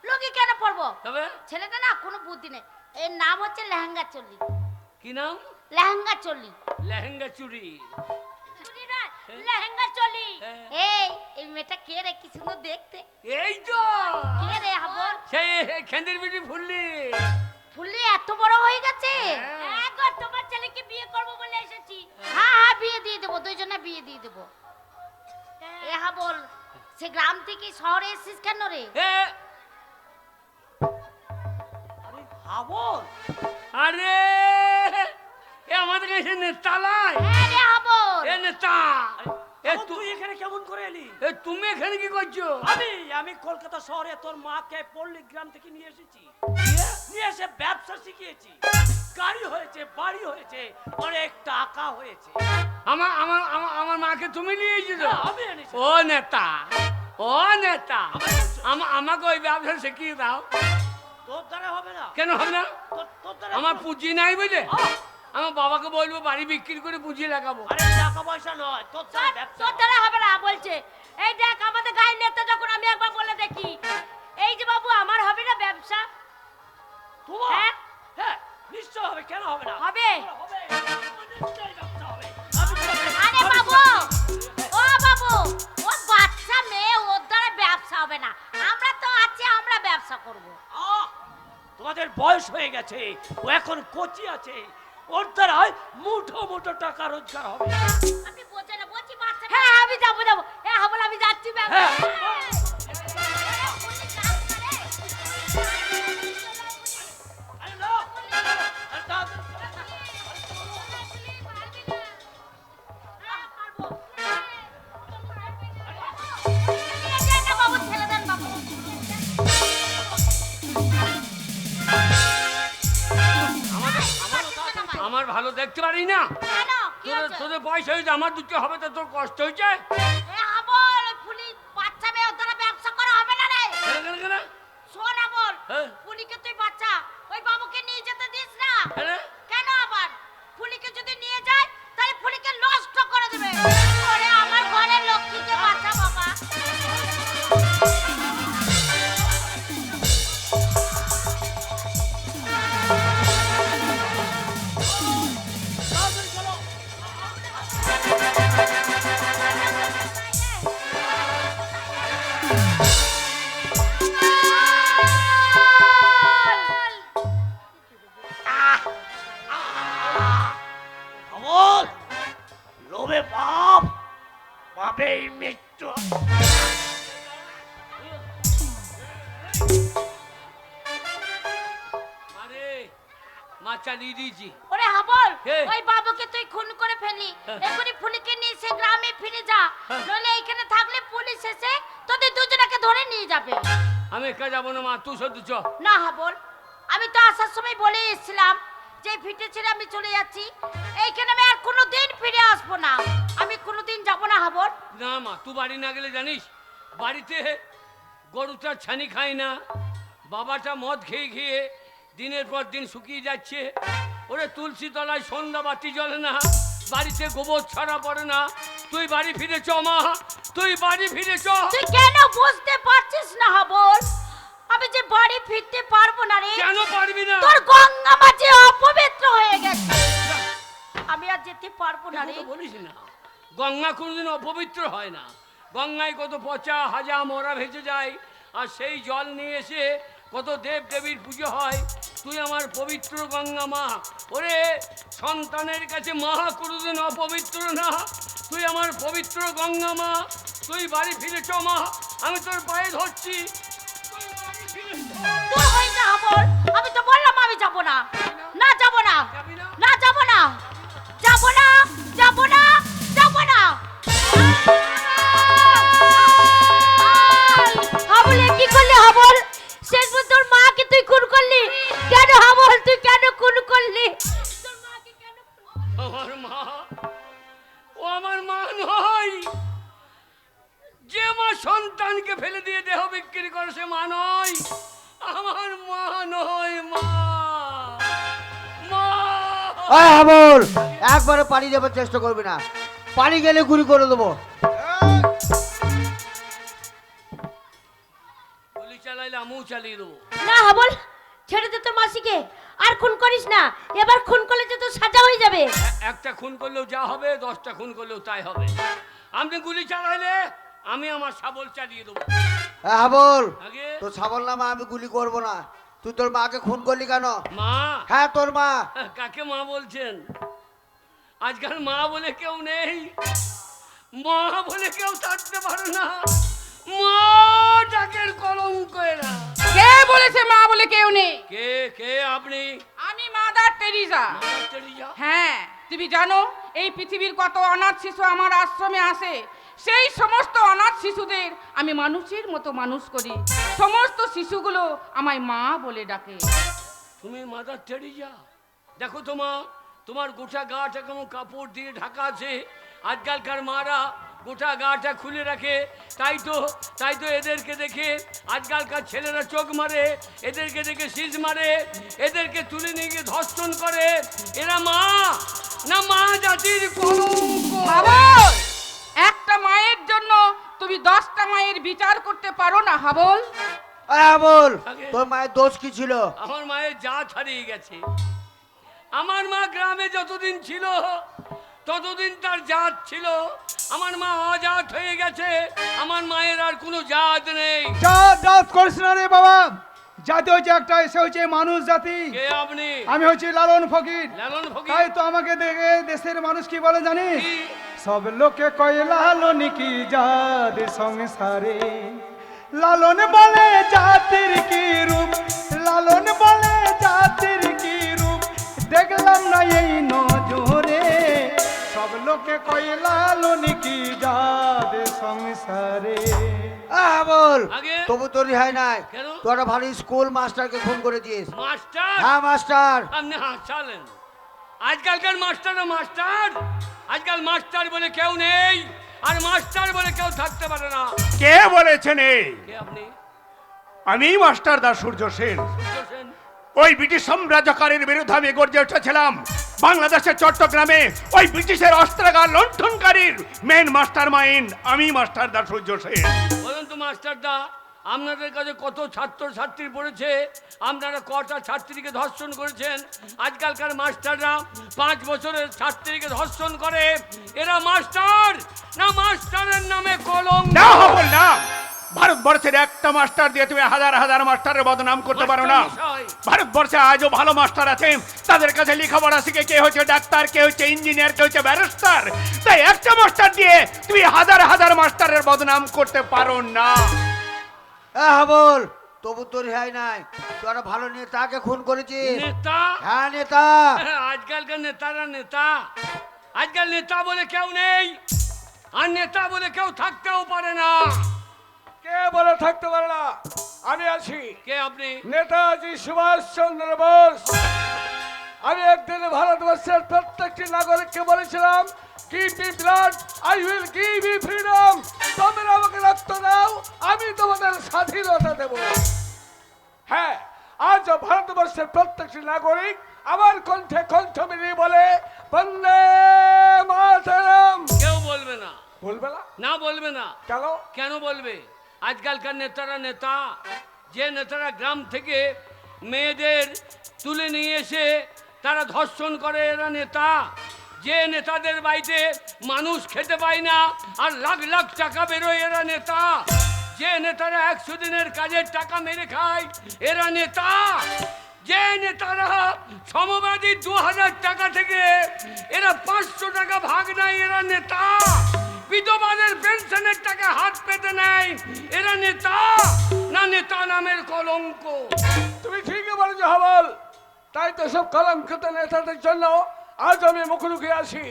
লুঙ্গি কেন পরবো তবে ছেলেটা না কোনো বুদ্ধি নেই এর নাম হচ্ছে লেহেঙ্গা চল্লি কি নাম লেহেঙ্গা চল্লি লেহেঙ্গা চুড়ি চুড়ি নয় লেহেঙ্গা চল্লি হ্যাঁ। এই মেয়েটা কে রে কি সুন্দর দেখতে এই তো কে রে হাবল সেই খেন্দির বিটি ফুললি ফুললি এত বড় হয়ে গেছে হ্যাঁ। একবার তোমার ছেলেকে বিয়ে করবো বলে এসেছি হ্যাঁ হ্যাঁ বিয়ে দিয়ে দেবো দুইজনে বিয়ে দিয়ে দেবো এ হাবল সে গ্রাম থেকে শহরে এসেছিস কেন রে এ আরে হাবল আরে এ আমাদের কাছে নেতা লাই হ্যাঁ রে হাবল এ নেতা এ হাবল, তুই এখানে কেমন করে এলি? এ তুমি এখানে কি করছো আমি কলকাতা শহরে তোর মাকে পল্লী গ্রাম থেকে নিয়ে এসেছি, নিয়ে এসে ব্যবসা শিখিয়েছি। গাড়ি হয়েছে, বাড়ি হয়েছে, অনেক টাকা হয়েছে। আমার আমার আমার আমার মাকে তুমি নিয়ে এসেছো হ্যাঁ, আমি এনেছি। ও নেতা ও নেতা আমাকে ওই ব্যবসা শিখিয়ে দাও তোর দ্বারা হবে না। কেন হবে না তোর দ্বারা আমার কোনো- পুঁজি নাই বুঝলে আহ! আমার বাবাকে বলবো বাড়ি বিক্রি করে পুঁজি লাগাবো আরে টাকা পয়সা নয়, তোর দ্বারা ব্যবসা তোর দ্বারা হবে না বলছে এই দেখ আমাদের গায়ের নেতা যখন আমি একবার বলে দেখি এই যে বাবু আমার হবে না ব্যবসা তোমার? হ্যাঁ? হ্যাঁ, নিশ্চয় হবে, কেন হবে না? হবে হবে, নিশ্চয়ই ব্যবসা হবে। আমি তোকে- আরে বাবু ও বাবু ও বাচ্চা মেয়ে ওর দ্বারা ব্যবসা হবে না আমরা তো আছি আমরা ব্যবসা করব আহ! তোমাদের বয়স হয়ে গেছে, ও এখন কোচি আছে, ওর দ্বারাই মুঠো মুঠো টাকা রোজগার হবে। আমি বোঝে না বলছি বাচ্চা হ্যাঁ আমি যাবো এ হাবল আমি যাচ্ছি ব্যবসা হ্যাঁ। আরে না, আরে তাড়াতাড়ি। বাবু ছেলে দেন বাবু আমার ভালো দেখতে পারি না কেন কি তোদের হয়েছে? তোদের বয়স হয়েছে আমার দুটো হবে তো তোর কষ্ট হয়েছে এ হাবল ফুলি বাচ্চা মেয়ে ওর দ্বারা ব্যবসা করা হবে না রে কেন কেন কেন শোন হাবল হ্যাঁ। ফুলিকে তুই বাচ্চা ওই বাবুকে নিয়ে যেতে দিস না কেন? কেন আবার ফুলিকে যদি নিয়ে যায় তাহলে ফুলিকে নষ্ট করে দেবে ওরে আমার ঘরের লক্ষ্মীকে বাচ্চা বাবা তাড়াতাড়ি চলো। হাবল, লোভে পাপ, পাপেই মৃত্যু। আরে মা চালিয়ে দিয়েছি ওরে হাবল কে? ওই বাবুকে তুই খুন করে ফেলি হ্যাঁ। এখনই ফুলিকে নিয়ে সে গ্রামে ফিরে যা হ্যাঁ। নইলে এখানে থাকলে পুলিশ এসে তোদের দুজনকে ধরে নিয়ে যাবে আমি একা যাবো না মা তুই শুধু চ না হাবল আমি তো আসার সময় বলে এসেছিলাম যে ফিটে ছেড়ে আমি চলে যাচ্ছি এইখানে আমি আর কোনোদিন ফিরে আসবো না আমি কোনোদিন যাব না হাবল না মা তুই বাড়ি না গেলে জানিস বাড়িতে গরুটা ছানি খায় না বাবাটা মদ খেয়ে খেয়ে দিনের পর দিন শুকিয়ে যাচ্ছে ওরে তুলসী তলায় সন্ধ্যা বাতি জ্বলে না বাড়িতে গোবর ছড়া পড়ে না তুই বাড়ি ফিরে চ মা তুই বাড়ি ফিরে চ তুই কেন বুঝতে পারছিস না হাবল আমি যে বাড়ি ফিরতে পারবো না রে কেন পারবি না তোর গঙ্গা মাঝে অপবিত্র হয়ে গেছে আমি আর যেতে পারবো না রে তো বলিস না গঙ্গা কোনোদিন অপবিত্র হয় না গঙ্গায় কত পচা হাজা মরা ভেসে যায় আর সেই জল নিয়ে এসে কত দেব দেবীর পুজো হয় তুই আমার পবিত্র গঙ্গা মা ওরে সন্তানের কাছে মা কোনোদিন অপবিত্র না তুই আমার পবিত্র গঙ্গা মা তুই বাড়ি ফিরে চ মা আমি তোর পায়ে ধরছি তুই বাড়ি ফিরে চ। তোর হয়ে যা হাবল আমি তো বললাম আমি যাব না না যাব না যাবি না? না যাব না যাব না যাব না যাব না হাবল কি করলি হাবল শেষ পর্যন্ত তোর মাকে তুই খুন করলি কেন হাবল তুই কেন খুন করলি তোর মাকে কেন আমার মা ও আমার মা নয় যে মা সন্তানকে ফেলে দিয়ে দেহ বিক্রি করে সে মা নয় আমার মা নয় মা মা ওই হাবল, একবারে পালিয়ে যাবার চেষ্টা করবি না, পালিয়ে গেলে গুলি করে দেবো। গুলি চালাইলে আমিও চালিয়ে দেবো। না হাবল, ছেড়ে দে তোর মাসিকে, আর খুন করিস না। এবার খুন করলে তো তোর সাজা হয়ে যাবে। একটা খুন করলেও যা হবে, 10টা খুন করলেও তাই হবে। আপনি গুলি চালাইলে আমি আমার শাবল চালিয়ে দেবো। হাবল, আগে তোর ছাবল নামা আমি গুলি করব না। তুই তোর মাকে খুন করলি কেন? মা, হ্যাঁ তোর মা। কাকে মা বলছেন? আজকাল মা বলে কেউ নেই, মা বলে কেউ থাকতে পারে না। মা ডাকের কলঙ্ক এরা। কে বলেছে মা বলে কেউ নেই? কে কে আপনি? আমি মাদার টেরিজা। Mother Teresa? হ্যাঁ, তুমি জানো এই পৃথিবীর কত অনাথ শিশু আমার আশ্রমে আসে। সেই সমস্ত অনাথ শিশুদের আমি মানুষের মতো মানুষ করি। সমস্ত শিশুগুলো আমায় মা বলে ডাকে। তুমি মাদার টেরিজা? দেখো তোমার গোটা গাটা কেমন কাপড় দিয়ে ঢাকা আছে। আজকালকার মারা গোটা গাটা খুলে রাখে, তাই তো এদেরকে দেখে আজকালকার ছেলেরা চোখ মারে, এদেরকে দেখে শীষ মারে, এদেরকে তুলে নিয়ে গিয়ে ধর্ষণ করে। এরা মা না মা জাতির কলঙ্ক। হাবল, একটা মায়ের জন্য তুমি 10টা মায়ের বিচার করতে পারো না হাবল? হাবল, আগে। তোর মায়ের দোষ কি ছিল? আমার মায়ের জাত হারিয়ে গেছে। আমার মা গ্রামে যতদিন ছিল ততদিন তার জাত ছিল। আমার মা অজাত হয়ে গেছে, আমার মায়ের আর কোনো জাত নেই। জাত করিস না রে বাবা, জাতি হচ্ছে একটা, সে হচ্ছে মানুষ জাতি। কে আপনি? আমি হচ্ছি লালন ফকির। লালন ফকির? তাই তো আমাকে দেখে দেশের মানুষ কি বলে জানিস? কি? সব লোকে কয় লালন কি জাত সংসারে, লালন বলে জাতির কি রূপ, লালন বলে জাতির কি রূপ, দেখলাম না এই নজরে। সব লোকে কয় লালন কি জাত সংসারে। হাবল, আগে। তবু তোর রেহাই নাই। কেন? তুই একটা ভালো স্কুল মাস্টারকে খুন করেছিস। মাস্টার? হ্যাঁ মাস্টার। আপনি হাসালেন। আজকালকার মাস্টার, আজকাল মাস্টার বলে কেউ নেই, আর মাস্টার বলে কেউ থাকতে পারে না। কে বলেছেন এই? কে আপনি? আমি মাস্টার দা সূর্য সেন। সূর্য সেন? ওই ব্রিটিশ সাম্রাজ্যকারীর বিরুদ্ধে আমি গর্জে উঠেছিলাম। বাংলাদেশের চট্টগ্রামে ওই ব্রিটিশের অস্ত্রাগার লণ্ঠনকারীর মেন মাস্টার মাইন্ড আমি মাস্টার দা সূর্য সেন। বলুন তো মাস্টার দা, আপনাদের কাছে কত ছাত্র ছাত্রী পড়েছে? আপনারা কটা ছাত্রীকে ধর্ষণ করেছেন? আজকালকার মাস্টাররা 5 বছরের ছাত্রীকে ধর্ষণ করে। এরা মাস্টার না মাস্টারের নামে কলঙ্ক? না হাবল না, ভারতবর্ষের একটা মাস্টার দিয়ে তুমি হাজার হাজার মাস্টারের বদনাম করতে পারো না। মাস্টারমশাই। ভারতবর্ষে আজও ভালো মাস্টার আছে, তাদের কাছে লেখাপড়া শিখে কে হচ্ছে ডাক্তার, কে হচ্ছে ইঞ্জিনিয়ার, কে হচ্ছে ব্যারিস্টার। তাই একটা মাস্টার দিয়ে তুমি হাজার হাজার মাস্টারের বদনাম করতে পারো না। হাবল, তবু তোর রেহাই নাই। তুই একটা ভালো নেতাকে খুন করেছিস। নেতা? হ্যাঁ নেতা। আজকালকার নেতারা নেতা, আজকাল নেতা বলে কেউ নেই, আর নেতা বলে কেউ থাকতেও পারে না। কে বলে থাকতে পারে না? আমি আছি। কে আপনি? নেতাজি সুভাষ চন্দ্র বোস। আমি একদিন ভারতবর্ষের প্রত্যেকটি নাগরিককে বলেছিলাম, give me blood, I will give you freedom. তোমরা আমাকে রক্ত দাও, আমি তোমাদের স্বাধীনতা দেব। হ্যাঁ, আজ ভারতবর্ষের প্রত্যেকটি নাগরিক আমার কণ্ঠে কণ্ঠ মিলিয়ে বলে বন্দে মাতরম। কেউ বলবে না। বলবে না? না বলবে না। কেন? কেন বলবে? আজকালকার নেতারা নেতা, যে নেতারা গ্রাম থেকে মেয়েদের তুলে নিয়ে এসে তারা ধর্ষণ করে, এরা নেতা। যে নেতাদের বাড়িতে মানুষ খেতে পায় না আর লাখ লাখ টাকা বেরোয়, এরা নেতা। যে নেতারা 100 দিনের কাজের টাকা মেরে খায়, এরা নেতা। যে নেতারা সমবাদী 2000 টাকা থেকে এরা 500 টাকা ভাগ নেয়, এরা নেতা। বিধবাদের পেনশনের টাকা হাত পেতে নেয়, এরা নেতা না নেতা নামের কলঙ্ক? তুমি ঠিকই বলেছো হাবল। তাই তো সব কলঙ্কিত নেতাদের জন্য আজ আমি মুখোমুখি আছি।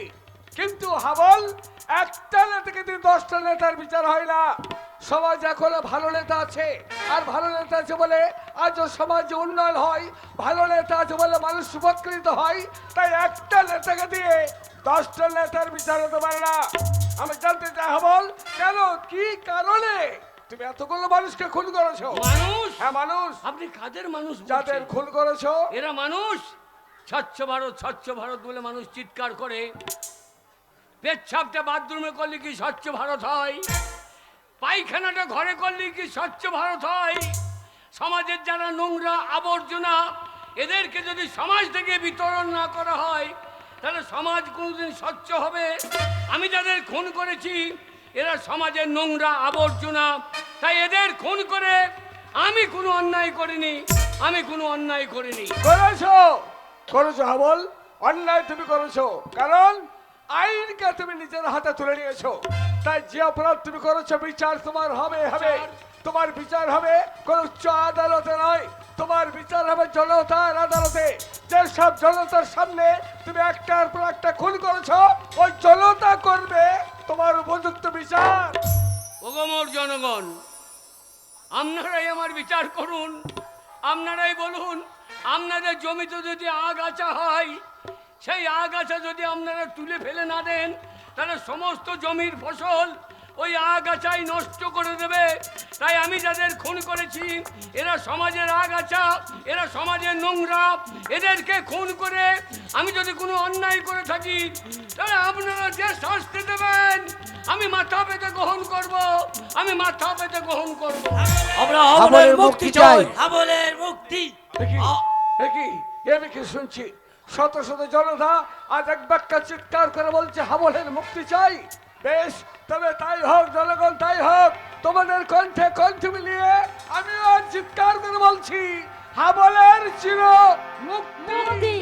কিন্তু হাবল, একটা নেতাকে দিয়ে 10টা নেতার বিচার হয় না। সমাজ এখনো ভালো নেতা আছে, আর ভালো নেতা আছে বলে আজও সমাজে উন্নয়ন হয়। ভালো নেতা আছে বলে মানুষ উপকৃত হয়। তাই একটা নেতাকে দিয়ে 10টা নেতার বিচার হতে পারে না। আমি জানতে চাই হাবল, কেন, কি কারণে তুমি এতগুলো মানুষকে খুন করেছো? মানুষ? হ্যাঁ মানুষ। আপনি কাদের মানুষ বলছেন? যাদের খুন করেছো এরা মানুষ? স্বচ্ছ ভারত বলে মানুষ চিৎকার করে। পেচ্ছাপটা বাথরুমে করলে কি স্বচ্ছ ভারত হয়? পায়খানাটা ঘরে করলে কি স্বচ্ছ ভারত হয়? সমাজের যারা নোংরা আবর্জনা, এদেরকে যদি সমাজ থেকে বিতরণ না করা হয়, তাহলে সমাজ কোনোদিন স্বচ্ছ হবে? আমি যাদের খুন করেছি, এরা সমাজের নোংরা আবর্জনা, তাই এদের খুন করে আমি কোনো অন্যায় করিনি, আমি কোনো অন্যায় করিনি। করেছো হাবল, অন্যায় তুমি করেছো, কারণ আইনকে তুমি নিজের হাতে তুলে নিয়েছো। তাই যে অপরাধ তুমি করেছো, বিচার তোমার হবে। তোমার বিচার হবে কোন উচ্চ আদালতে নয়, তোমার বিচার হবে জনতার আদালতে। যেসব জনতার সামনে তুমি একটার পর একটা খুন করেছো, ওই জনতা করবে তোমার উপযুক্ত বিচার। ওগমর জনগণ, আপনারাই আমার বিচার করুন, আপনারাই বলুন, আপনাদের জমিতে যদি আগাছা হয়, সেই আগাছা যদি আপনারা তুলে ফেলে না দেন, তাহলে সমস্ত জমির ফসল ওই আগাছাই নষ্ট করে দেবে। তাই আমি যাদের খুন করেছি, এরা সমাজের আগাছা, এরা সমাজের নোংরা, এদেরকে খুন করে আমি যদি কোনো অন্যায় করে থাকি, তাহলে আপনারা যে শাস্তি দেবেন আমি মাথা পেতে গ্রহণ করব, আমি মাথা পেতে গ্রহণ করব। আমরা হাবলের মুক্তি চাই, হাবলের মুক্তি। আমি কি শুনছি? শত শত জনতা আজ এক বাক্যে চিৎকার করে বলছে হাবলের মুক্তি চাই। বেশ, তবে তাই হোক জনগণ, তাই হোক। তোমাদের কণ্ঠে কণ্ঠ মিলিয়ে আমিও আজ চিৎকার করে বলছি হাবলের চির মুক্তি।